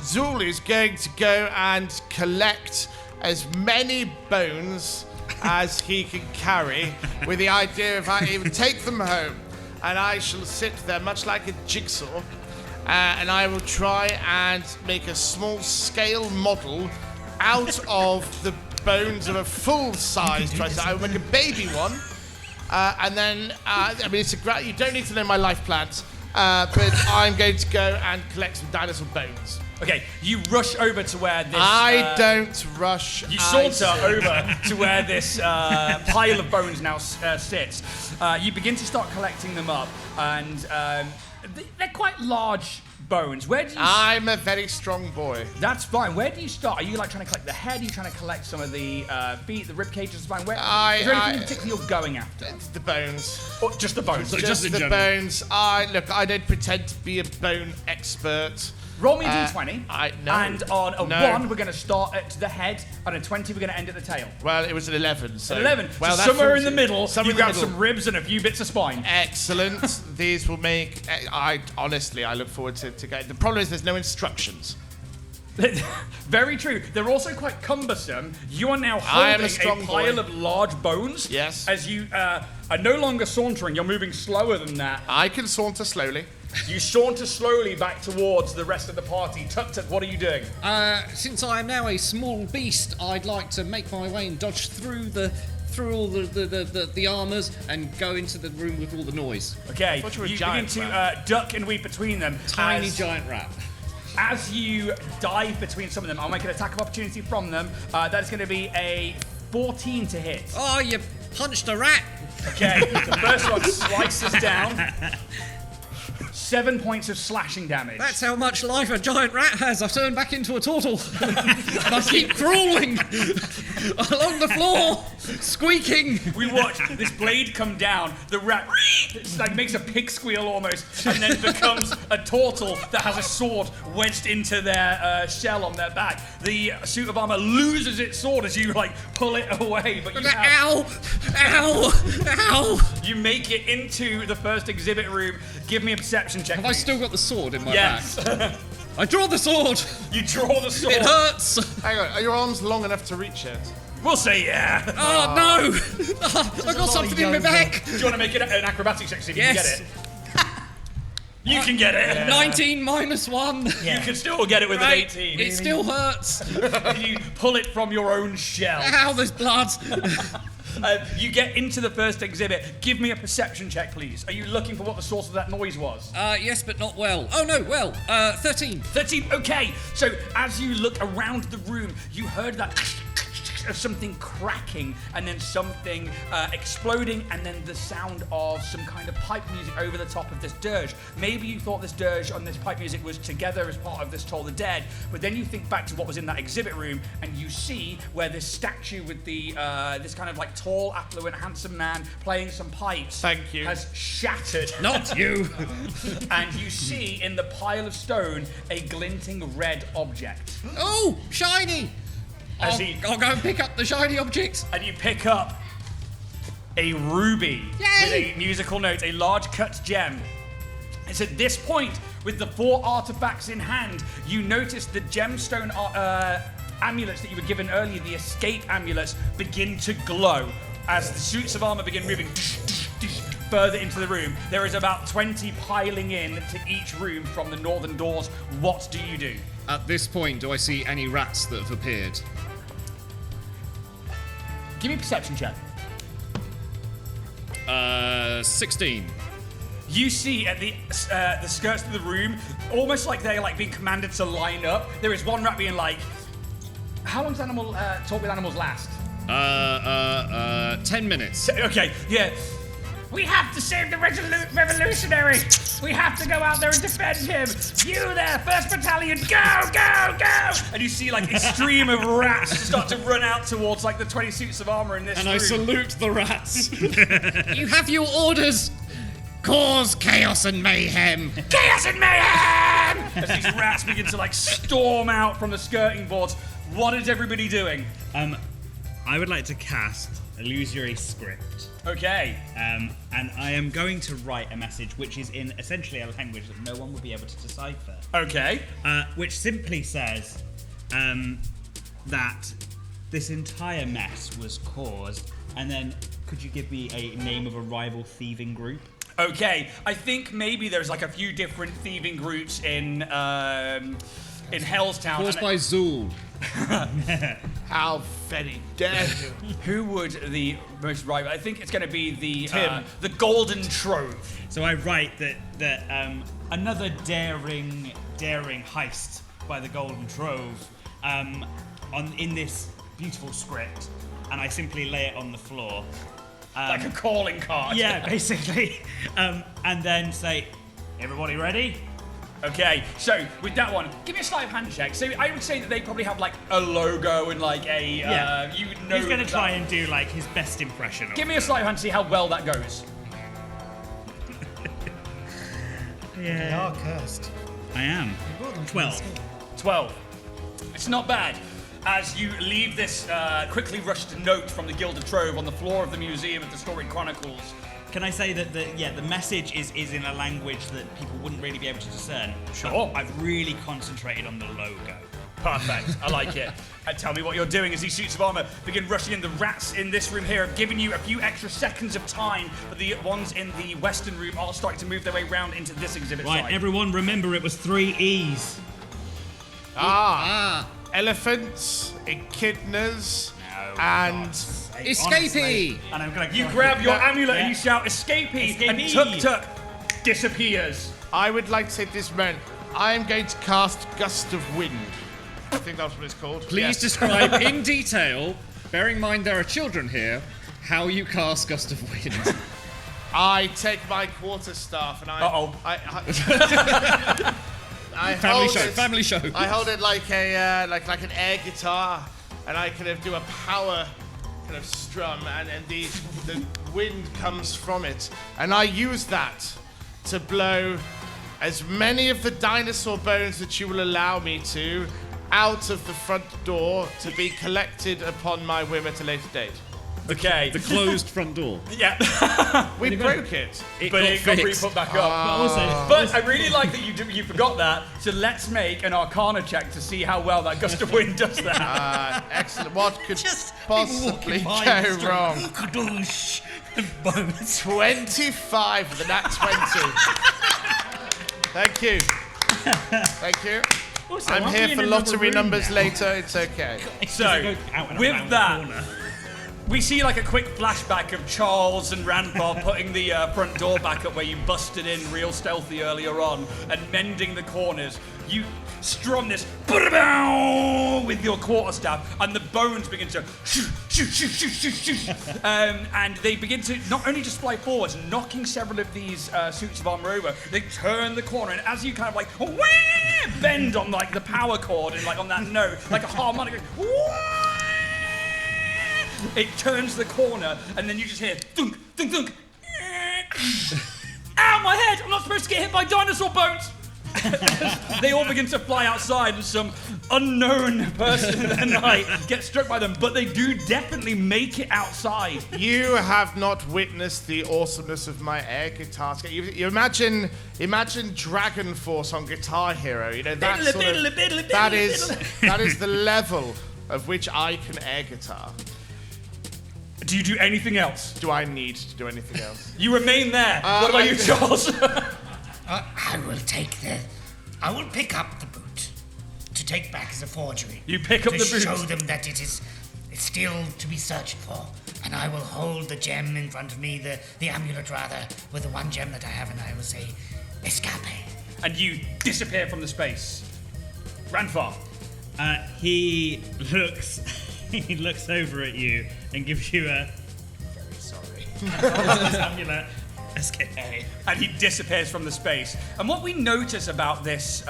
Zool is going to go and collect as many bones as he can carry, with the idea of he would take them home, and I shall sit there much like a jigsaw, and I will try and make a small-scale model out of the bones of a full-size triceratops. I will make a baby one, and then it's you don't need to know my life plans, but I'm going to go and collect some dinosaur bones. Okay, you rush over to where this... I don't rush. You saunter over to where this pile of bones now sits. You begin to start collecting them up, and they're quite large bones. Where do you... I'm a very strong boy. That's fine. Where do you start? Are you like trying to collect the head? Are you trying to collect some of the feet, the rib cages, the spine? Is there anything in particular you're going after? It's the bones. Or just the bones? Just the bones. I don't pretend to be a bone expert. Roll me a d20. No. And on a No. 1, we're going to start at the head. On a 20, we're going to end at the tail. Well, it was an 11. So. An 11. Well, So that somewhere falls in the middle, somewhere you in the grab middle. some ribs and a few bits of spine. Excellent. These will make. I look forward to getting. The problem is there's no instructions. Very true. They're also quite cumbersome. You are now I am holding a strong pile boy. of large bones. Yes. As you are no longer sauntering, you're moving slower than that. I can saunter slowly. You saunter slowly back towards the rest of the party. Tut-tut, what are you doing? Since I am now a small beast, I'd like to make my way and dodge through all the armors and go into the room with all the noise. Okay, thought you were a you begin giant to duck and weave between them. Tiny giant rat. As you dive between some of them, I'll make an attack of opportunity from them. That is going to be a 14 to hit. Oh, you punched a rat! Okay, the first one slices down. 7 points of slashing damage. That's how much life a giant rat has. I've turned back into a turtle. And I keep crawling along the floor, squeaking. We watch this blade come down. The rat it's like makes a pig squeal almost, and then becomes a turtle that has a sword wedged into their shell on their back. The suit of armor loses its sword as you like pull it away, but you Ow! Ow! you make it into the first exhibit room. Give me a perception check. Have I please. still got the sword in my Yes. back? I draw the sword. You draw the sword. It hurts. Hang on, are your arms long enough to reach it? We'll say yeah. Oh no! I got something in my back. Do you want to make it an acrobatics check to see if Yes. you can get it? You can get it. 19 minus 1. You can still get it with Right. an 18. It still hurts. You pull it from your own shell. Ow, there's blood. You get into the first exhibit. Give me a perception check, please. Are you looking for what the source of that noise was? Yes, but not well. Oh no, well. 13. 13. Okay. So as you look around the room, you heard that of something cracking and then something exploding and then the sound of some kind of pipe music over the top of this dirge. Maybe you thought this dirge on this pipe music was together as part of this Toll the Dead, but then you think back to what was in that exhibit room and you see where this statue with the this kind of like tall, affluent, handsome man playing some pipes Thank you. has shattered. Not you. And you see in the pile of stone a glinting red object. Oh, shiny. As I'll go and pick up the shiny object. And you pick up a ruby with a musical note, a large cut gem. It's at this point, with the 4 artifacts in hand, you notice the gemstone amulets that you were given earlier, the escape amulets, begin to glow as the suits of armor begin moving further into the room. There is about 20 piling in to each room from the northern doors. What do you do? At this point, do I see any rats that have appeared? Give me a perception check. 16. You see at the skirts of the room, almost like they're like being commanded to line up. There is one rat being like, "How long does animal talk with animals last?" 10 minutes. Okay, yeah. We have to save the revolutionary. We have to go out there and defend him. You there, 1st Battalion, go, go, go! And you see like a stream of rats start to run out towards like the 20 suits of armor in this And room. I salute the rats. You have your orders. Cause chaos and mayhem. Chaos and mayhem! As these rats begin to like storm out from the skirting boards. What is everybody doing? I would like to cast Illusory Script. Okay. And I am going to write a message which is in essentially a language that no one will be able to decipher. Okay. Which simply says that this entire mess was caused, and then could you give me a name of a rival thieving group? Okay. I think maybe there's like a few different thieving groups in Hellstown. Caused by Zool. How very dare you? Who would the most rival? I think it's going to be Tim. the Golden Trove. So I write that another daring heist by the Golden Trove in this beautiful script, and I simply lay it on the floor. Like a calling card. Yeah, basically. And then say, Everybody ready? Okay, so with that one, give me a sleight of hand check. So I would say that they probably have like a logo and like a, you know. He's gonna try and do like his best impression of Give me a sleight of hand to see how well that goes. They are cursed. I am. You brought them from 12. school. 12. It's not bad. As you leave this quickly rushed note from the Gilded Trove on the floor of the Museum of the Storied Chronicles. Can I say that the message is in a language that people wouldn't really be able to discern? Sure. I've really concentrated on the logo. Perfect. I like it. And tell me what you're doing as these suits of armor begin rushing in. The rats in this room here have given you a few extra seconds of time, but the ones in the western room are starting to move their way round into this exhibit Right, side. everyone, remember it was 3 E's. Elephants, echidnas, and Escapee! And I'm gonna You grab your amulet and you shout, "Escapee!" and Escapee. Tuk Tuk disappears. I would like to say at this moment, I am going to cast Gust of Wind. I think that's what it's called. Please Yes. describe in detail, bearing in mind there are children here, how you cast Gust of Wind. I take my quarterstaff and I. Uh-oh. I Family hold show, it, family show. I hold it like a like an air guitar, and I kind of do a power kind of strum, and the wind comes from it, and I use that to blow as many of the dinosaur bones that you will allow me to out of the front door to be collected upon my whim at a later date. Okay. The closed front door. Yeah. We broke it. But it got fixed. re-put back up. But I really like that you forgot that. So let's make an Arcana check to see how well that Gust of Wind does that. Excellent. What could Just possibly people walking by go and just wrong? Kadoosh. Bones. 25 for the nat 20. Thank you. Thank you. I'm here for lottery numbers later. It's okay. So, with that, we see like a quick flashback of Charles and Randbar putting the front door back up where you busted in real stealthy earlier on and mending the corners. You strum this with your quarterstaff, and the bones begin to shoot. And they begin to not only just fly forwards, knocking several of these suits of armor over. They turn the corner, and as you kind of like bend on like the power chord and like on that note, like a harmonic. It turns the corner, and then you just hear thunk, thunk, thunk. Ow, my head! I'm not supposed to get hit by dinosaur bones! They all begin to fly outside, and some unknown person in the night gets struck by them, but they do definitely make it outside. You have not witnessed the awesomeness of my air guitar. You imagine Dragon Force on Guitar Hero. You know that sort of, that is the level of which I can air guitar. Do you do anything else? Do I need to do anything else? You remain there. What about you, Charles? I will pick up the boot to take back as a forgery. You pick up to the boot. show them that it's still to be searched for. And I will hold the gem in front of me, the amulet rather, with the one gem that I have, and I will say, escape. And you disappear from the space. Randfar. He looks over at you and gives you a very sorry amulet. Escape. And he disappears from the space. And what we notice about this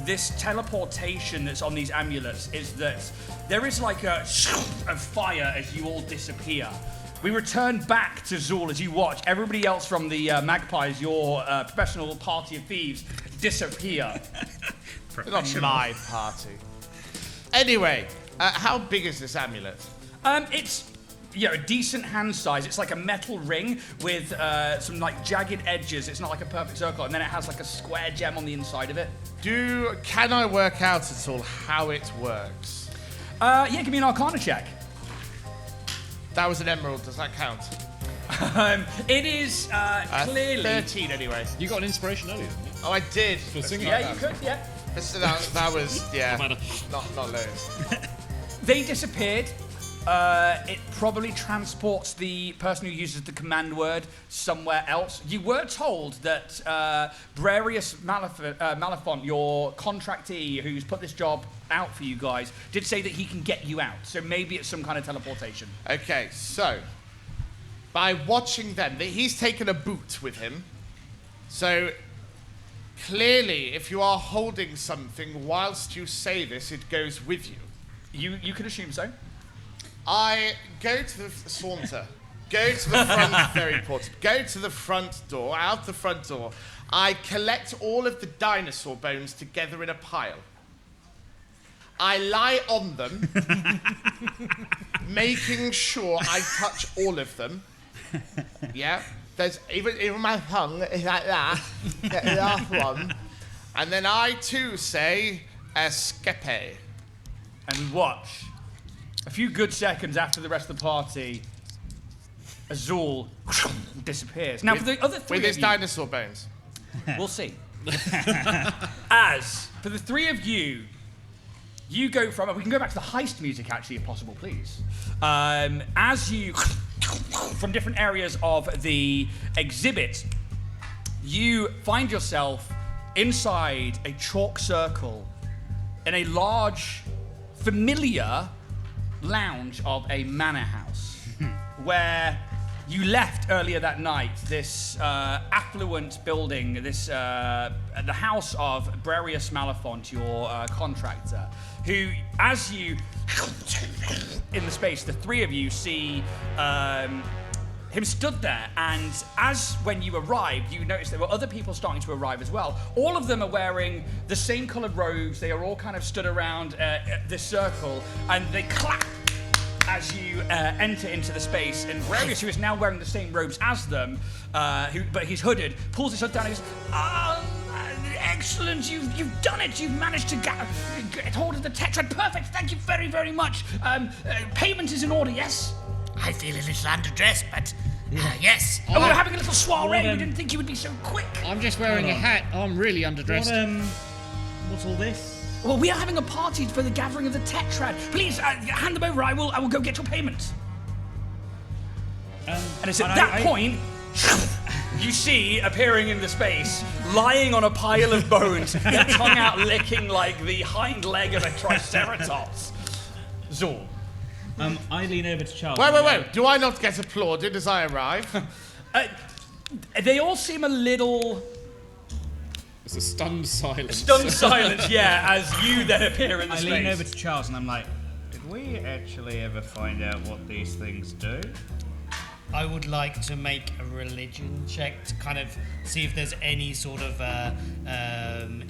this teleportation that's on these amulets is that there is like a of fire as you all disappear. We return back to Zool as you watch everybody else from the Magpies, your professional party of thieves, disappear. Not my party. Anyway, how big is this amulet? It's a decent hand size. It's like a metal ring with some like jagged edges. It's not like a perfect circle, and then it has like a square gem on the inside of it. Can I work out at all how it works? Yeah, give me an Arcana check. That was an emerald. Does that count? It is clearly 13 anyway. You got an inspiration earlier, didn't you? Oh, I did. For singing. Yeah, you could. Yeah. That was No matter. not loads. They disappeared. It probably transports the person who uses the command word somewhere else. You were told that Brarius Malafont, your contractee who's put this job out for you guys, did say that he can get you out. So maybe it's some kind of teleportation. Okay, so by watching them, he's taken a boot with him. So Clearly, if you are holding something whilst you say this, it goes with you. You could assume so. I go to the saunter. Go to the front, very important. Go to the front door, out the front door. I collect all of the dinosaur bones together in a pile. I lie on them, making sure I touch all of them. Yeah? There's even my tongue is like that. Get the last one. And then I too say, escape. And we watch. A few good seconds after the rest of the party, Azul disappears. Now, for the other three with his of you, dinosaur bones. we'll see. As for the three of you, you go from. We can go back to the heist music, actually, if possible, please. As you, from different areas of the exhibit, you find yourself inside a chalk circle in a large, familiar lounge of a manor house, where you left earlier that night this affluent building, this the house of Brarius Malafont, your contractor, who, as you in the space, the three of you see him stood there, and as when you arrived, you noticed there were other people starting to arrive as well. All of them are wearing the same coloured robes. They are all kind of stood around this circle, and they clap as you enter into the space. And Brarius, who is now wearing the same robes as them, but he's hooded, pulls his hood down and goes, excellent, you've done it. You've managed to get hold of the Tetrad. Perfect, thank you very, very much. Payment is in order, yes? I feel a little underdressed, but yes. Oh, we're having a little soiree. We didn't think you would be so quick. I'm just wearing a hat. I'm really underdressed. What's all this? Well, we are having a party for the gathering of the Tetrad. Please, hand them over. I will go get your payment. And it's at that point, you see, appearing in the space, lying on a pile of bones, their tongue out licking like the hind leg of a triceratops. Zor. I lean over to Charles. Wait. Do I not get applauded as I arrive? They all seem a little... It's a stunned silence. Stunned silence, yeah, as you then appear in the space. I lean over to Charles and I'm like, did we actually ever find out what these things do? I would like to make a religion check to kind of see if there's any sort of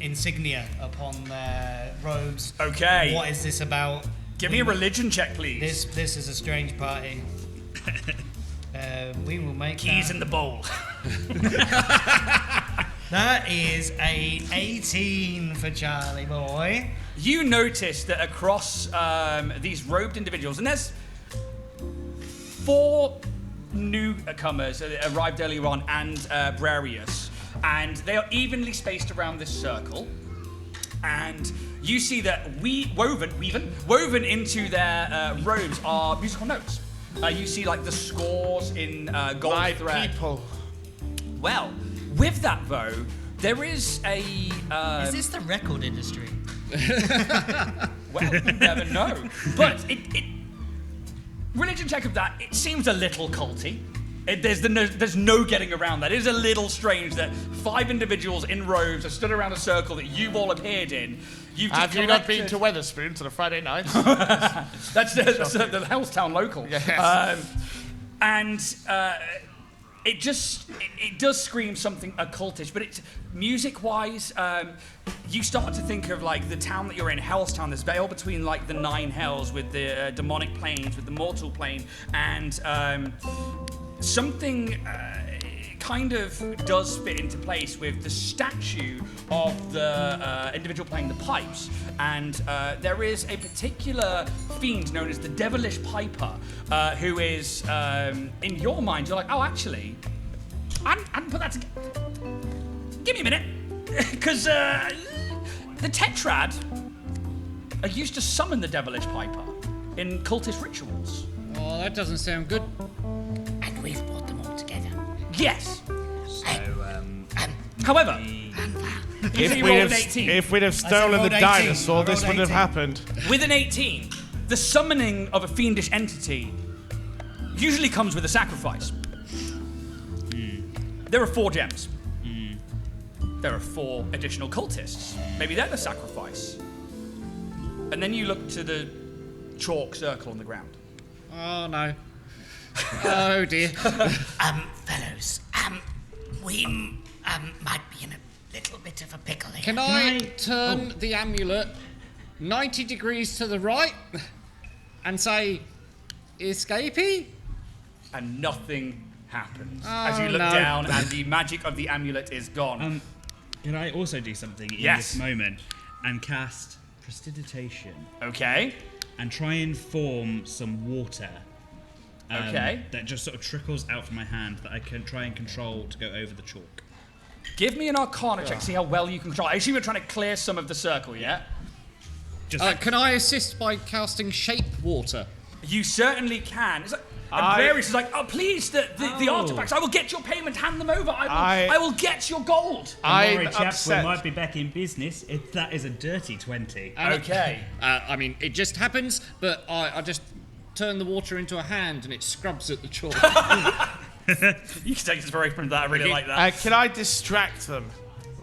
insignia upon their robes. Okay. What is this about? Give me a religion check, please. This is a strange party. We will make Keys in the bowl. That is a 18 for Charlie boy. You notice that across these robed individuals, and there's 4 newcomers that arrived earlier on, and Brarius, and they are evenly spaced around this circle. And you see that woven into their robes are musical notes. You see like the scores in gold My thread. people. Well, with that though, there is a. Is this the record industry? Well, you never know. But it religion check of that, it seems a little culty. There's no getting around that. It is a little strange that 5 individuals in robes have stood around a circle that you've all appeared in. Have you not been to Wetherspoons on a Friday night? That's the Hellstown local. Yes. It does scream something occultish, but it's music-wise, you start to think of like the town that you're in, Hellstown, this veil between like the 9 hells with the demonic planes, with the mortal plane, and something kind of does fit into place with the statue of the individual playing the pipes. And there is a particular fiend known as the Devilish Piper, who is, in your mind, you're like, oh, actually, I hadn't put that together. Give me a minute. Because the Tetrad are used to summon the Devilish Piper in cultist rituals. Oh, that doesn't sound good. And we've brought them all together. Yes. So, However, If we'd have stolen the 18. dinosaur, I this rolled wouldn't have 18. happened. with an 18, the summoning of a fiendish entity usually comes with a sacrifice. There are 4 gems. there are 4 additional cultists. Maybe they're the sacrifice. And then you look to the chalk circle on the ground. Oh, no. Oh, dear. Fellows, we might be in a little bit of a pickle here. Can I turn the amulet 90 degrees to the right and say, escapee? And nothing happens as you look no. down and the magic of the amulet is gone. Can I also do something in Yes. this moment and cast Prestidigitation Okay. and try and form some water? Okay. That just sort of trickles out from my hand that I can try and control to go over the chalk. Give me an Arcana check to see how well you can control. I assume you're trying to clear some of the circle, yeah? Just Can I assist by casting shape water? You certainly can. It's like, and Various is like, oh, please, the artifacts, I will get your payment, hand them over. I will get your gold. I'm I'm upset. We might be back in business if that is a dirty 20. Okay. I mean, it just happens, but I just turn the water into a hand and it scrubs at the chalk. You can take inspiration from that. I really like that. Can I distract them?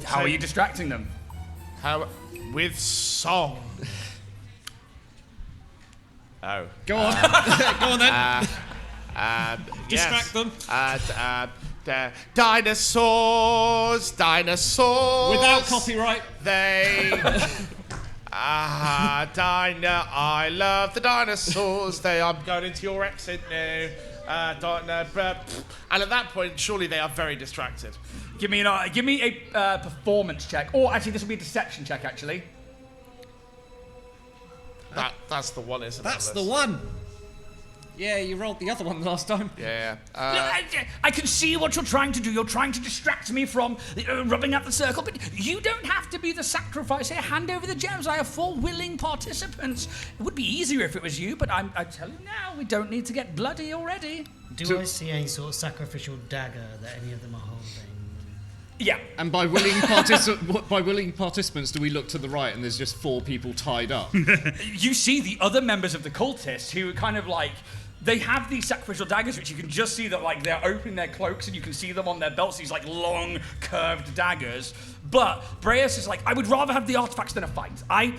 How are you distracting them? How? With song. Oh. Go on. Go on then. Distract them. Dinosaurs. Without copyright. They. I love the dinosaurs. I'm going into your exit now. And at that point, surely they are very distracted. Give me a performance check. Or actually, this will be a deception check, actually. That's the one, isn't it? That's the one. Yeah, you rolled the other one last time. Yeah. Look, I can see what you're trying to do. You're trying to distract me from rubbing out the circle, but you don't have to be the sacrifice here. Hand over the gems. I have 4 willing participants. It would be easier if it was you, but I tell you now, we don't need to get bloody already. Do I see any sort of sacrificial dagger that any of them are holding? Yeah. And by willing participants, do we look to the right and there's just 4 people tied up? You see the other members of the cultists who are kind of like, they have these sacrificial daggers, which you can just see that like they're opening their cloaks and you can see them on their belts, these like long curved daggers. But Breus is like, I would rather have the artifacts than a fight. I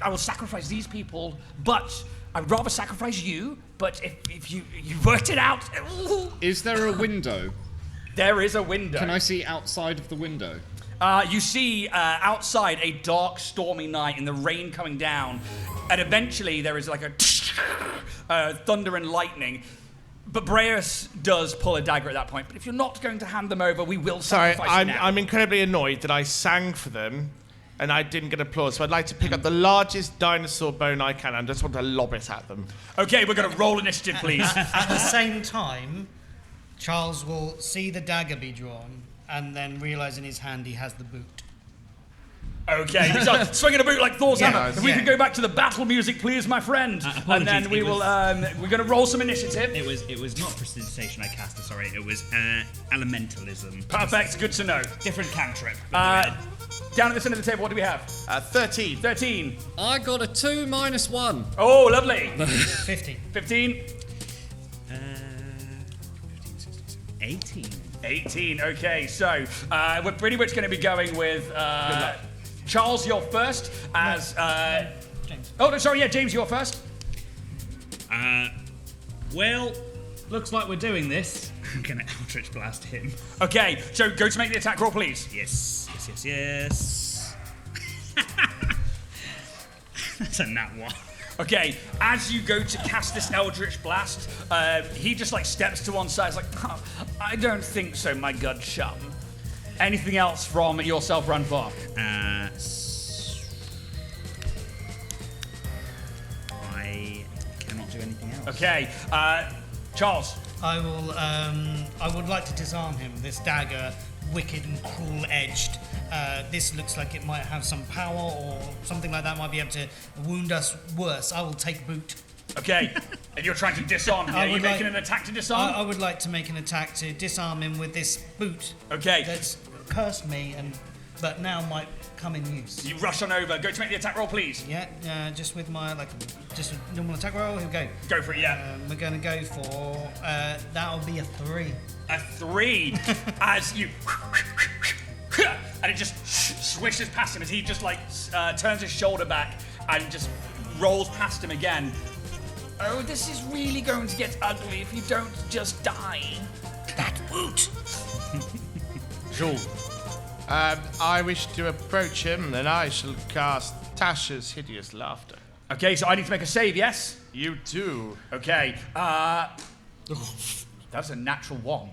will sacrifice these people, but I would rather sacrifice you. But if you worked it out. Is there a window? There is a window. Can I see outside of the window? You see outside a dark, stormy night and the rain coming down, and eventually there is like a thunder and lightning. But Breus does pull a dagger at that point. But if you're not going to hand them over, we will Sorry, sacrifice you now. I'm incredibly annoyed that I sang for them and I didn't get applause. So I'd like to pick up the largest dinosaur bone I can and just want to lob it at them. Okay, we're going to roll initiative, please. At the same time, Charles will see the dagger be drawn and then realise in his hand he has the boot. Okay, we start swinging a boot like Thor's Yeah, hammer. If we yeah. could go back to the battle music, please, my friend. And apologies, then we it will. was- We're going to roll some initiative. It was not Prestidigitation I cast, sorry. It was elementalism. Perfect. Good to know. Different cantrip. Down at the centre of the table, what do we have? 13. 13. I got a 2 minus 1. Oh, lovely. 50. 15. 18. 18. Okay, so we're pretty much going to be going with Charles, you're first. As James. oh no, sorry, yeah, James, you're first. Well, looks like we're doing this. I'm gonna Eldritch Blast him. Okay, so go to make the attack roll, please. Yes. That's a nat 1. Okay, as you go to cast this Eldritch Blast, he just like steps to one side. He's like, oh, I don't think so, my good chum. Anything else from yourself, Ranfar? I cannot do anything else. Okay, Charles. I would like to disarm him. This dagger, wicked and cruel-edged. This looks like it might have some power or something like that. Might be able to wound us worse. I will take boot. Okay, and you're trying to disarm him. Are you making an attack to disarm? I would like to make an attack to disarm him with this boot. Okay. That's cursed me, but now might come in use. You rush on over. Go to make the attack roll, please. Yeah, just with my just a normal attack roll. Here we go. Go for it, yeah. We're going to go for that'll be a 3. A 3 as you and it just swishes past him as he just like turns his shoulder back and just rolls past him again. Oh, this is really going to get ugly if you don't just die. That woot. Jules. I wish to approach him, and I shall cast Tasha's Hideous Laughter. Okay, so I need to make a save, yes? You do. Okay, that's a natural 1.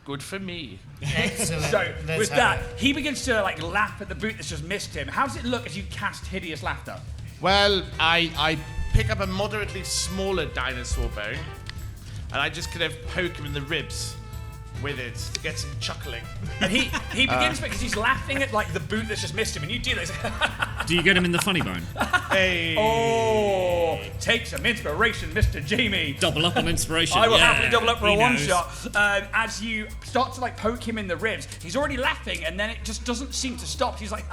Good for me. Excellent. So, Let's with have that, it. he begins to like laugh at the boot that's just missed him. How does it look as you cast Hideous Laughter? Well, I pick up a moderately smaller dinosaur bone, and I just kind of poke him in the ribs with it to get him chuckling. And he begins because he's laughing at like the boot that's just missed him, and you do this. Do you get him in the funny bone? Hey. Oh, take some inspiration, Mr. Jamie. Double up on inspiration. I will yeah. happily double up for He a one knows. shot. As you start to like poke him in the ribs, he's already laughing, and then it just doesn't seem to stop. He's like,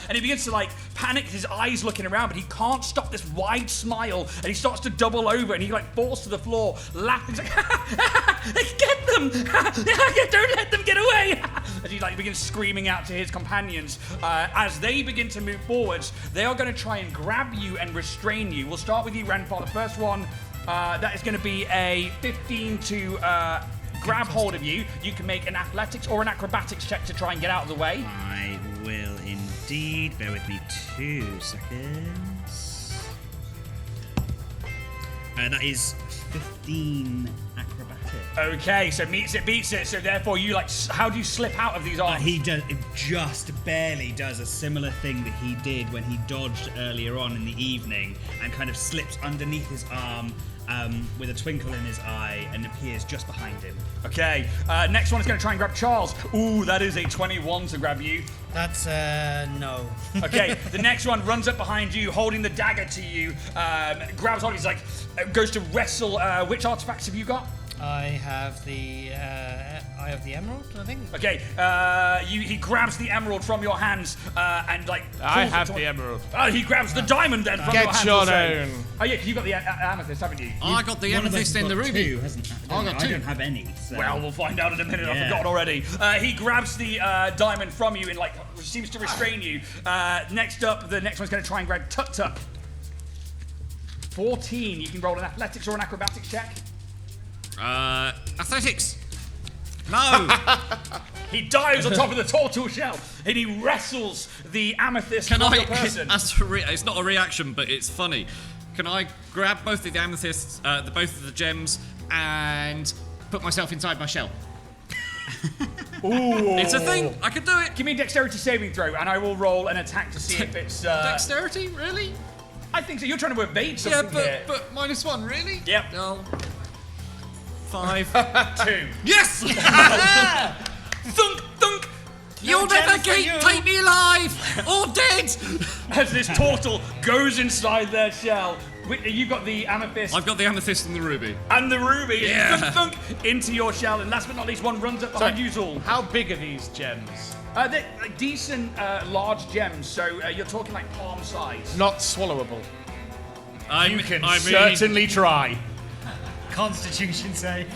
and he begins to like panic, his eyes looking around, but he can't stop this wide smile, and he starts to double over, and he like falls to the floor, laughing. He's like, get them! Don't let them get away! As he like begins screaming out to his companions. As they begin to move forwards, they are going to try and grab you and restrain you. We'll start with you, Renfar. The first one, that is going to be a 15 to grab hold of you. You can make an athletics or an acrobatics check to try and get out of the way. I will indeed. Bear with me 2 seconds. That is 15 acrobatics. Okay, so meets it, beats it. So therefore, you like, how do you slip out of these arms? He does, it just barely does a similar thing that he did when he dodged earlier on in the evening and kind of slips underneath his arm with a twinkle in his eye and appears just behind him. Okay, next one is going to try and grab Charles. Ooh, that is a 21 to grab you. That's no. Okay, the next one runs up behind you, holding the dagger to you, grabs hold, he's like, goes to wrestle. Which artifacts have you got? I have the Eye of the Emerald, I think. Okay, he grabs the emerald from your hands and like. I pulls it have toward- the emerald. Oh, he grabs the diamond then from Get your hands. your also. own. Oh yeah, you got the amethyst, haven't you? I got the One of us amethyst in the got ruby. 2, hasn't I got 2. I don't have any. So. Well, we'll find out in a minute. I've Yeah. forgotten already. He grabs the diamond from you and like seems to restrain you. Next up, the next one's going to try and grab Tut Tut. 14. You can roll an athletics or an acrobatics check. Athletics. No. He dives on top of the tortoise shell and he wrestles the amethyst Can from I? your person. It's not a reaction, but it's funny. Can I grab both of the amethysts, both of the gems, and put myself inside my shell? Ooh. It's a thing. I can do it. Give me a dexterity saving throw and I will roll an attack to see if it's. Dexterity, really? I think so. You're trying to evade Yeah, something here. but -1, really? Yep. No. 5. 2. Yes! Thunk, thunk. You'll never take me alive or dead. As this turtle goes inside their shell. You've got the amethyst I've got the amethyst and the ruby. and the ruby. Yeah. Thunk, thunk, into your shell. And last but not least, one runs up behind you, Zul. How big are these gems? They're like decent, large gems. So you're talking like palm size. Not swallowable. You can certainly try. Constitution save.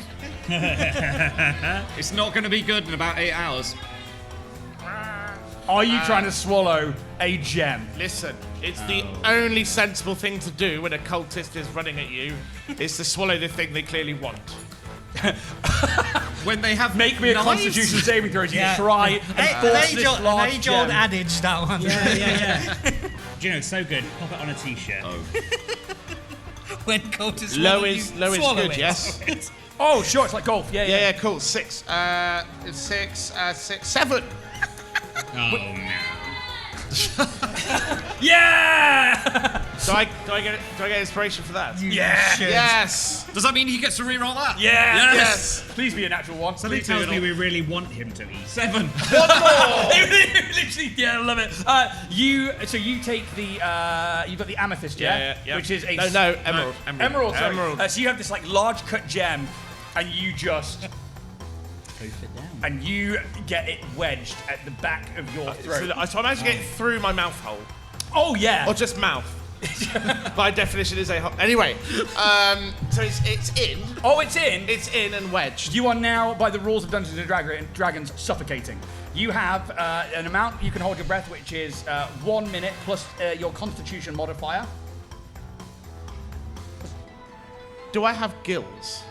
It's not going to be good in about 8 hours. Are you trying to swallow a gem? Listen, it's the only sensible thing to do when a cultist is running at you, is to swallow the thing they clearly want. When they have Make me a knives? Constitution saving throw as you Yeah. try and force this large age-old gem. adage, that one. Yeah. Do you know, it's so good. Pop it on a t-shirt. When cultists Low swallow is you, low is swallow good, it. yes. Oh, sure, it's like golf. Yeah, Yeah, cool. 6. It's 6. 7. Oh, no. Yeah! Do I get inspiration for that? Yeah! Shit. Yes. Does that mean he gets to reroll that? Yeah! Yes. Please be a natural one. Something tells me we really want him to eat. 7. Literally, yeah, I love it. You take the you've got the amethyst, Yeah. which is a No, emerald. emerald. Sorry. Emerald. So you have this like large cut gem, and you just Poof it down. and you get it wedged at the back of your throat. So I managed to get it through my mouth hole. Oh yeah. Or just mouth. By definition, is a anyway. So it's in. Oh, it's in. It's in and wedged. You are now, by the rules of Dungeons and Dragons, suffocating. You have an amount you can hold your breath, which is 1 minute plus your Constitution modifier. Do I have gills?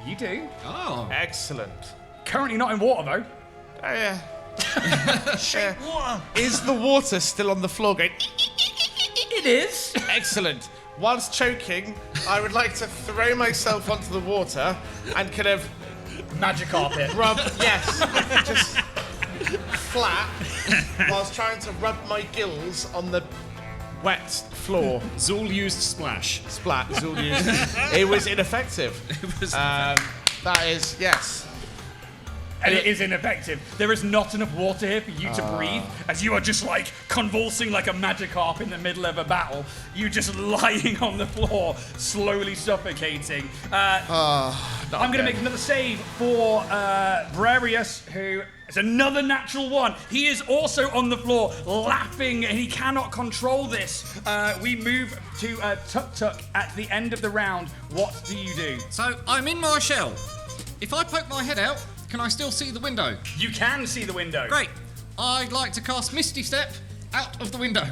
You do. Oh. Excellent. Currently not in water though. Oh, yeah. Water. Is the water still on the floor going? It is. Excellent. Whilst choking, I would like to throw myself onto the water and kind of Magic carpet. rub, yes, just flat, whilst trying to rub my gills on the wet floor. Zool used splash. Splat, Zul used. It was ineffective. That is, yes. And it is ineffective. There is not enough water here for you to breathe, as you are just like convulsing like a Magikarp in the middle of a battle. You just lying on the floor, slowly suffocating. I'm going to make another save for Brarius, who is another natural one. He is also on the floor, laughing, and he cannot control this. We move to Tuk Tuk at the end of the round. What do you do? So I'm in my shell. If I poke my head out, can I still see the window? You can see the window. Great. I'd like to cast Misty Step out of the window.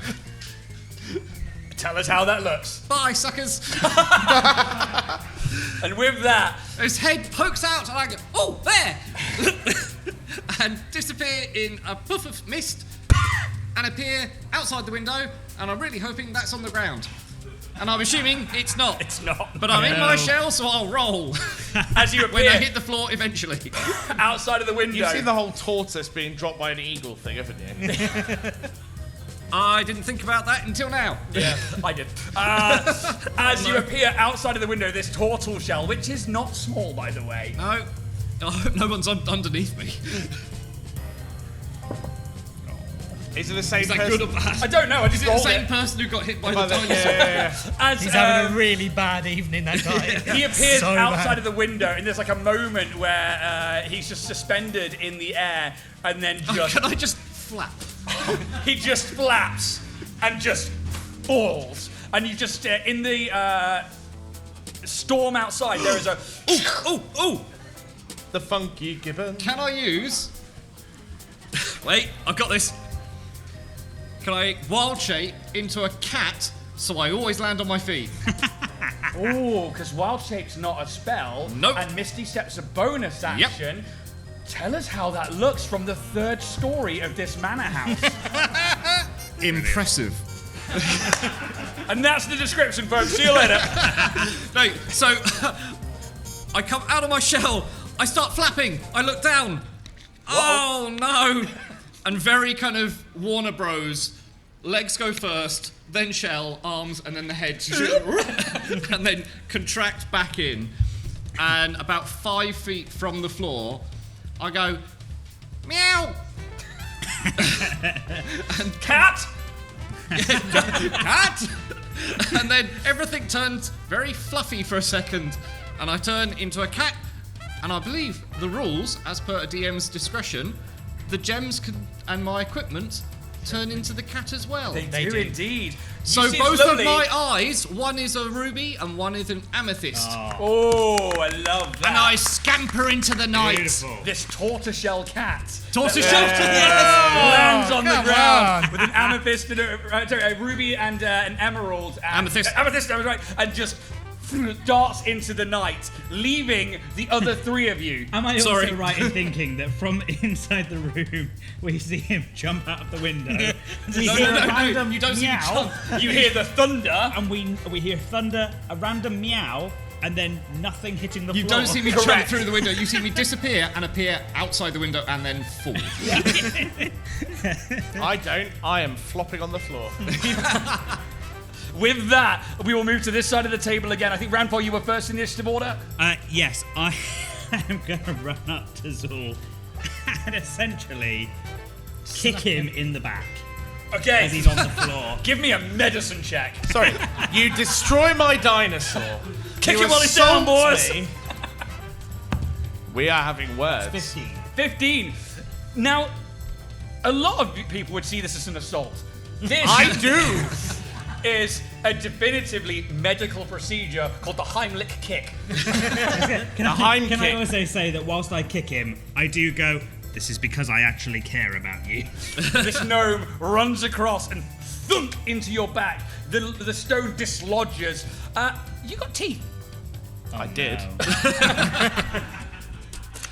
Tell us how that looks. Bye, suckers. And with that, His head pokes out and I go, oh, there! And disappear in a puff of mist and appear outside the window, and I'm really hoping that's on the ground. And I'm assuming it's not. it's not. But I'm in my shell, so I'll roll As you when I appear hit the floor eventually. outside of the window. You've seen the whole tortoise being dropped by an eagle thing, haven't you? I didn't think about that until now. Yeah, I did. As you appear outside of the window, this turtle shell, which is not small, by the way. No. I hope no one's underneath me. Is it the same Is that person? good or bad? I don't know. I just Is it the rolled same it. person who got hit by By the the- dinosaur? As He's having a really bad evening, that guy. he appears So outside bad. of the window, and there's like a moment where he's just suspended in the air, and then just Can I just flap? he just flaps and just falls, and you just in the storm outside. There is a Ooh! The funky gibbon. Can I use... Wait, I've got this. Can I wild shape into a cat so I always land on my feet? oh, because wild shape's not a spell, Nope. and Misty Step's a bonus action. Tell us how that looks from the third story of this manor house. Impressive. And that's the description, folks. See you later. No, so I come out of my shell, I start flapping, I look down. Oh no! And very kind of Warner Bros. Legs go first, then shell, arms, and then the head. And then contract back in. And about 5 feet from the floor, I go, meow! And Cat! cat! And then everything turns very fluffy for a second, and I turn into a cat. And I believe the rules, as per a DM's discretion, the gems and my equipment turn into the cat as well. They do indeed. So You see, both slowly- of my eyes, one is a ruby and one is an amethyst. Oh, I love that. And I scamper into the night. This tortoiseshell cat Tortoiseshell. lands on the come ground on. with an amethyst and a ruby and an emerald. And, Amethyst. Amethyst, I was right. And just darts into the night, leaving the other three of you. Am I Sorry. also right in thinking that from inside the room we see him jump out of the window? We No, hear no, a no, random you don't see me meow, jump. You hear the thunder. and we hear thunder, a random meow, and then nothing hitting the You floor. don't see me jump Correct. through the window. You see me disappear and appear outside the window and then fall. I don't. I am flopping on the floor. With that, we will move to this side of the table again. I think, Ranfo, you were first in initiative order. Yes, I am going to run up to Zul and essentially kick him in the back Okay. as he's on the floor. Give me a medicine check. Sorry, you destroy my dinosaur. Kick You him while he's down, assault boys. me. We are having words. 15. 15. Now, a lot of people would see this as an assault. This, I do. is a definitively medical procedure called the Heimlich kick. Can I also say that whilst I kick him, I do go, this is because I actually care about you. This gnome runs across and thunk into your back. The stone dislodges. You got teeth. I did.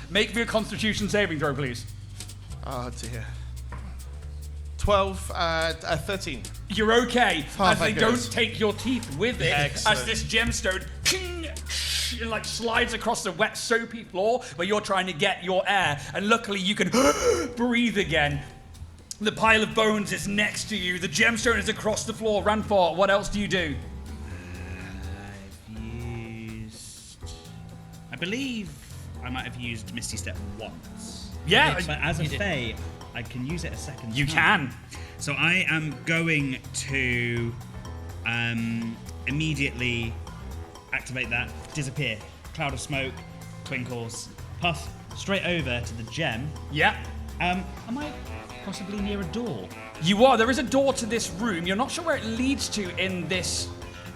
Make me a Constitution saving throw, please. Oh dear. 12, 13. You're okay, Oh, as they thank goodness. don't take your teeth with it, Excellent. as this gemstone and like slides across the wet, soapy floor where you're trying to get your air, and luckily you can breathe again. The pile of bones is next to you. The gemstone is across the floor. Ranfort, what else do you do? I believe I might have used Misty Step once. Yeah, But as a Fae, I can use it a second you time. can. So I am going to immediately activate that, disappear. Cloud of smoke, twinkles, puff straight over to the gem. Yeah. Am I possibly near a door? You are. There is a door to this room. You're not sure where it leads to in this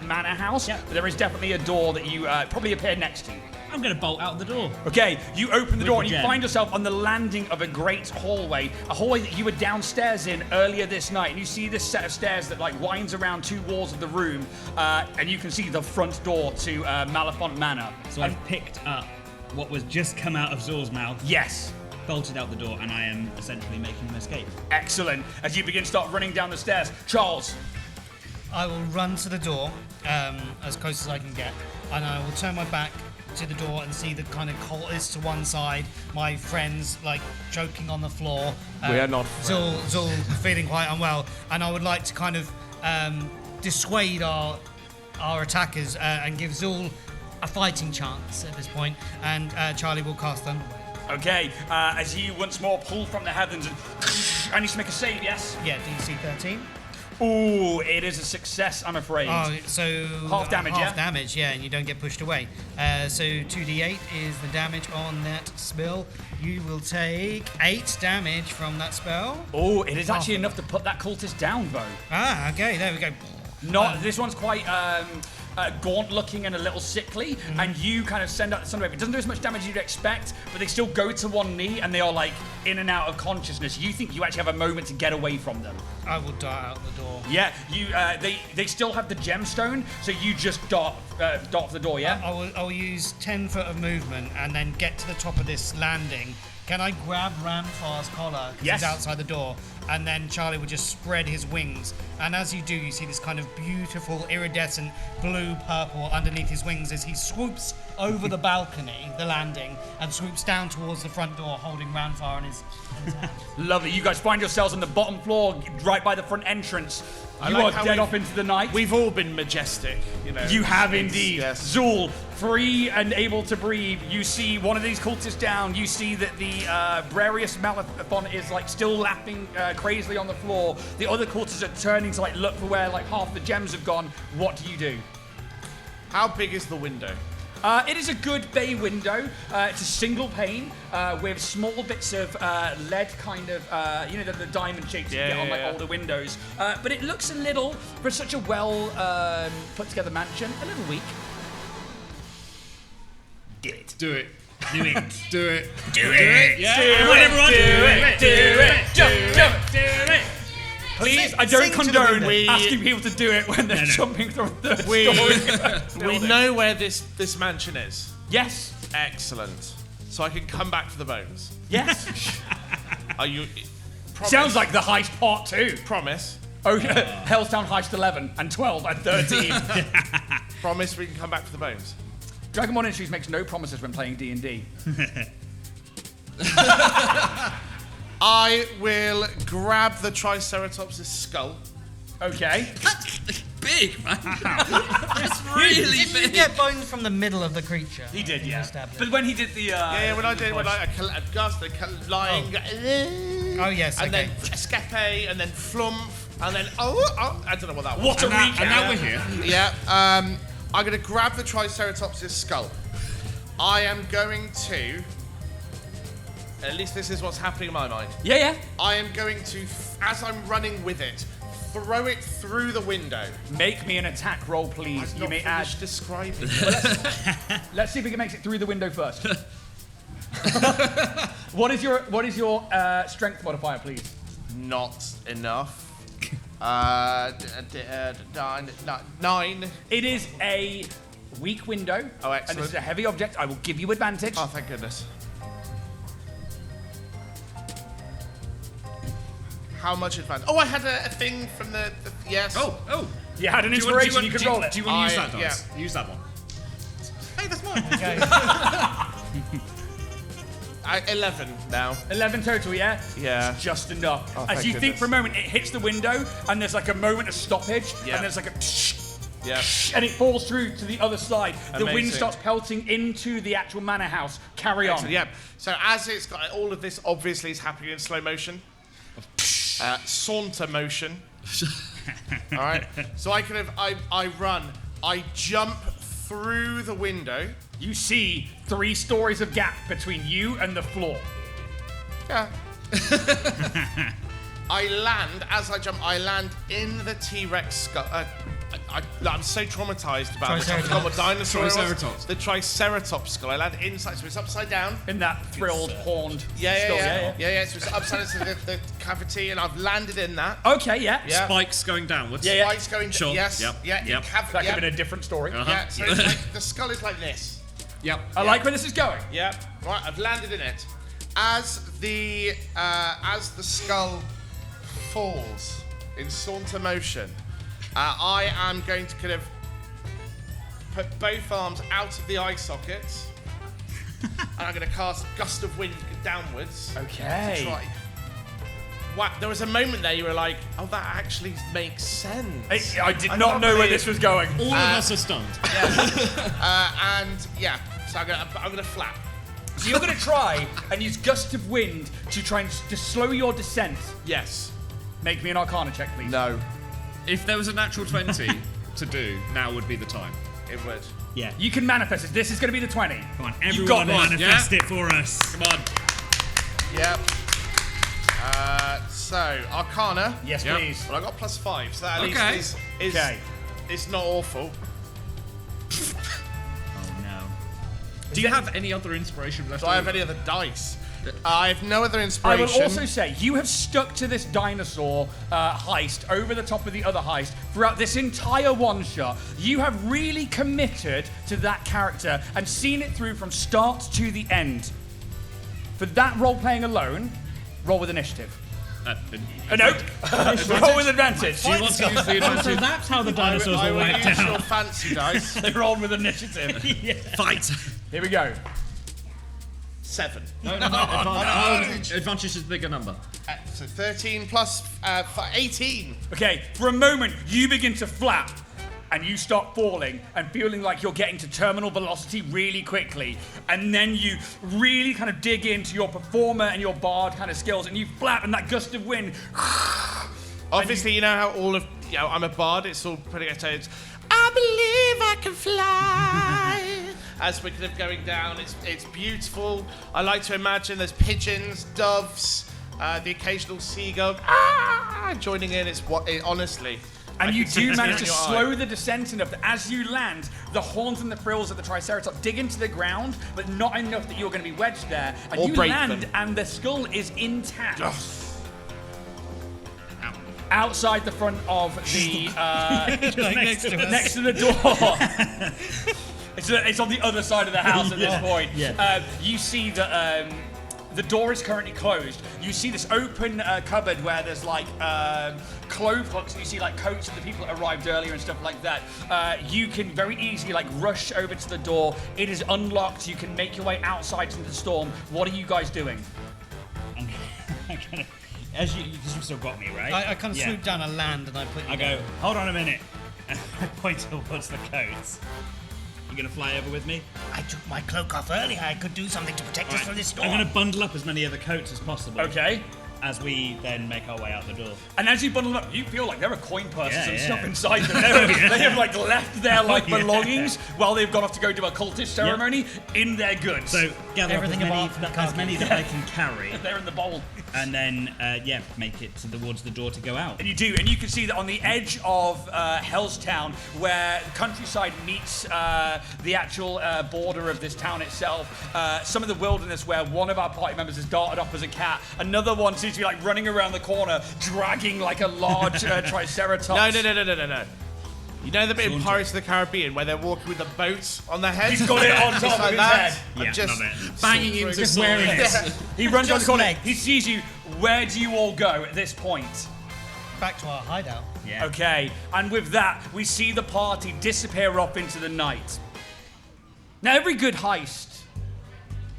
manor house, Yeah. but there is definitely a door that you probably appear next to. I'm going to bolt out the door. Okay, you open the door and the you gem. find yourself on the landing of a great hallway, a hallway that you were downstairs in earlier this night, and you see this set of stairs that like winds around two walls of the room, and you can see the front door to Malafont Manor. So I've picked up what was just come out of Zor's mouth, Yes. bolted out the door, and I am essentially making an escape. Excellent. As you begin to start running down the stairs, Charles. I will run to the door as close as I can get, and I will turn my back to the door and see the kind of cultists to one side, my friends like choking on the floor. We are not Zul feeling quite unwell, and I would like to kind of dissuade our attackers and give Zul a fighting chance at this point, and Charlie will cast them. Okay, as you once more pull from the heavens and I need to make a save, yes? Yeah, DC 13. Ooh, it is a success, I'm afraid. Oh, so Half damage, half yeah? damage, yeah, and you don't get pushed away. So 2d8 is the damage on that spell. You will take 8 damage from that spell. Oh, it is actually enough to put that cultist down, though. Ah, okay, there we go. This one's quite gaunt looking and a little sickly, and you kind of send out the sunwave. It doesn't do as much damage as you'd expect, but they still go to one knee and they are like in and out of consciousness. You think you actually have a moment to get away from them. I will dart out the door. Yeah, you. They still have the gemstone, so you just dart for the door. Yeah. I will use 10 foot of movement and then get to the top of this landing. Can I grab Ramfar's collar? 'Cause Yes. He's outside the door. And then Charlie will just spread his wings. And as you do, you see this kind of beautiful iridescent blue-purple underneath his wings as he swoops over the balcony, the landing, and swoops down towards the front door, holding Ramfar in his hand. Lovely. You guys find yourselves on the bottom floor, right by the front entrance. I You like are how dead we've- off into the night. We've all been majestic, you know. You have It's- indeed. Yes. Zul, free and able to breathe. You see one of these cultists down. You see that the Brarius Malafon is like still laughing crazily on the floor. The other cultists are turning to like look for where like half the gems have gone. What do you do? How big is the window? It is a good bay window. It's a single pane with small bits of lead, kind of, the diamond shapes you get on like older windows. But it looks a little, for such a well put together mansion, a little weak. Do it. Do it. Do it. Do it. Yeah. Do it. Please, I don't Sing to the condone window. asking people to do it when they're jumping through a third story. We know where this mansion is. Yes. Excellent. So I can come back for the bones. Yes. Are you? Promise? Sounds like the heist part 2. Promise. Oh, Hellstown Heist 11 and 12 and 13. Promise we can come back for the bones. Dragonborn Industries makes no promises when playing D&D. I will grab the Triceratops' skull. Okay. That's big, man. It's really Did you big. get bones from the middle of the creature? He did, You yeah. established? But when he did the... Yeah, when I did, when I cast the lying. Oh, yes, And okay. then escape, and then flump, and then I don't know what that was. What a recap. And now we're here. Yeah. I'm going to grab the Triceratops' skull. I am going to. At least this is what's happening in my mind. Yeah. I am going to, as I'm running with it, throw it through the window. Make me an attack roll, please. I've You may add. describing. Let's see if we can make it through the window first. What is your strength modifier, please? Not enough. 9. It is a weak window. Oh, And excellent. this is a heavy object. I will give you advantage. Oh, thank goodness. How much advantage? Oh, I had a thing from the yes. Oh. You had an inspiration. You could roll it. Do you want to use that dice? Yeah. Use that one. Hey, that's mine. Okay. 11 now. 11 total, yeah? Yeah. It's just enough. Oh, As thank you think goodness. for a moment, it hits the window, and there's like a moment of stoppage, Yeah. and there's like a Yeah. and it falls through to the other side. The wind Amazing. starts pelting into the actual manor house. Carry on. Excellent, yeah. So as it's got all of this, obviously is happening in slow motion. Saunter motion. All right. So I run. I jump through the window. You see 3 stories of gap between you and the floor. Yeah. I land, as I jump, I land in the T-Rex skull. I'm so traumatized about this. I forgot what dinosaur it was. Triceratops. The Triceratops skull. I land inside, so it's upside down. In that thrilled, horned skull. Yeah. So it's upside into the cavity, and I've landed in that. Okay, yeah. Yeah. Spikes going downwards. Yeah. Spikes going. Sure. Yes. Yep. Yeah. Yep. That could have been a different story. Yeah. So it's like, the skull is like this. Yep. I like where this is going. Yeah. Right. I've landed in it. As the skull falls in saunter motion, I am going to kind of put both arms out of the eye sockets, and I'm going to cast Gust of Wind downwards. Okay. Try. Wow, there was a moment there you were like, oh, that actually makes sense. I did not know where this was going. All of us are stunned. And yeah, so I'm gonna flap. So you're going to try and use Gust of Wind to try and to slow your descent. Yes. Make me an Arcana check, please. No. If there was a natural 20 to do, now would be the time. It would. Yeah. You can manifest it. This is going to be the 20. Come on, You got everyone one, manifest it for us. Come on. Yep. So Arcana. Yes, Yep. please. Well, I got +5, so that at Okay. least is Okay. it's not awful. Oh no. Do you have any other inspiration left? Do I have any other dice? I have no other I inspiration. will also say, you have stuck to this dinosaur heist over the top of the other heist throughout this entire one-shot. You have really committed to that character and seen it through from start to the end. For that role-playing alone, roll with initiative. Nope. Roll with advantage. Do you want to use the So advantage? that's how the dinosaurs I all will went use down. your fancy dice. They rolled with initiative. Fight. Here we go. 7. Advantage is a bigger number. So 13 plus 18. Okay, for a moment, you begin to flap and you start falling and feeling like you're getting to terminal velocity really quickly. And then you really kind of dig into your performer and your bard kind of skills and you flap and that gust of wind. Obviously, you know how I'm a bard. It's all pretty it's I believe I can fly. As we're kind of going down, it's beautiful. I like to imagine there's pigeons, doves, the occasional seagull joining in. Honestly. And you do manage to in your slow eye. the descent enough that as you land, the horns and the frills of the Triceratops dig into the ground, but not enough that you're going to be wedged there. And Or you break land, them. and the skull is intact. Outside the front of the next to the door. It's on the other side of the house at this point. Yeah. You see that the door is currently closed. You see this open cupboard where there's like clove hooks. And you see like coats of the people that arrived earlier and stuff like that. You can very easily like rush over to the door. It is unlocked. You can make your way outside into the storm. What are you guys doing? Because you've still got me, right? I kind of swoop down and land, and I put you I down. go, hold on a minute. I point towards the coats. You gonna fly over with me? I took my cloak off earlier. I could do something to protect us from this storm. I'm gonna bundle up as many of the coats as possible. Okay. as we then make our way out the door. And as you bundle them up, you feel like there are coin purses Yeah, and yeah. stuff inside them. They have like left their like belongings while they've gone off to go do a cultist ceremony in their goods. So gather Everything up about as many that I can carry, they're in the bowl. and then make it towards the door to go out. And you do, and you can see that on the edge of Hellstown, where the countryside meets the actual border of this town itself, some of the wilderness where one of our party members has darted off as a cat, another one seems to be like running around the corner, dragging like a large triceratops. No. You know the bit in Pirates of the Caribbean where they're walking with a boat on their head? He's got it on top of his head. I'm just love it. Banging into swords. He runs around the corner, legs. he sees you. Where do you all go at this point? Back to our hideout. Yeah. Okay, and with that, we see the party disappear off into the night. Now, every good heist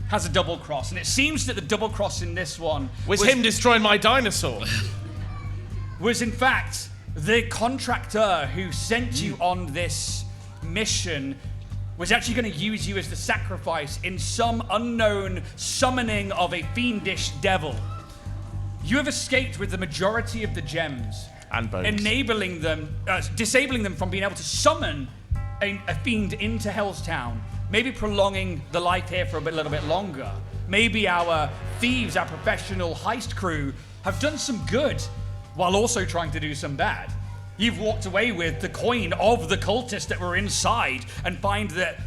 has a double cross, and it seems that the double cross in this one was him destroying my dinosaur. was in fact the contractor who sent you on this mission was actually going to use you as the sacrifice in some unknown summoning of a fiendish devil. You have escaped with the majority of the gems, And bones. enabling them, disabling them from being able to summon a fiend into Hellstown, maybe prolonging the life here for a little bit longer. Maybe our thieves, our professional heist crew, have done some good while also trying to do some bad. You've walked away with the coin of the cultists that were inside and find that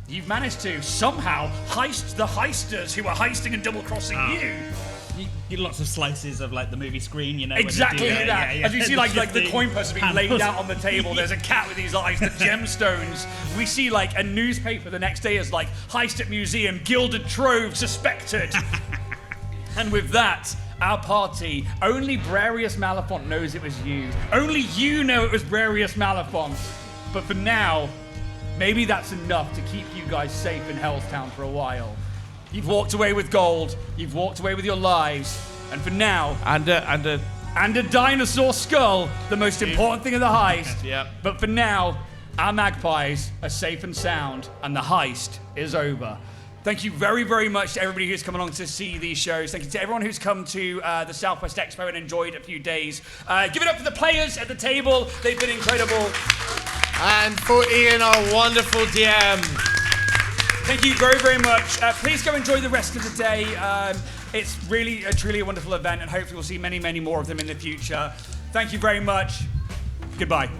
you've managed to somehow heist the heisters who are heisting and double-crossing you. You get lots of slices of like the movie screen, you know. when they Exactly do that. As you see like the coin purse being laid out on the table, there's a cat with these eyes, the gemstones. We see like a newspaper the next day is like, heist at museum, gilded trove suspected. And with that, our party, only Brarius Malafont knows it was you. Only you know it was Brarius Malafont. But for now, maybe that's enough to keep you guys safe in Hellstown for a while. You've walked away with gold, you've walked away with your lives, and for now, And a dinosaur skull, the most important thing of the heist. Yep. But for now, our magpies are safe and sound, and the heist is over. Thank you very, very much to everybody who's come along to see these shows. Thank you to everyone who's come to the Southwest Expo and enjoyed a few days. Give it up for the players at the table. They've been incredible. and for Ian, our wonderful DM. Thank you very, very much. Please go enjoy the rest of the day. It's really, truly a wonderful event, and hopefully we'll see many, many more of them in the future. Thank you very much. Goodbye.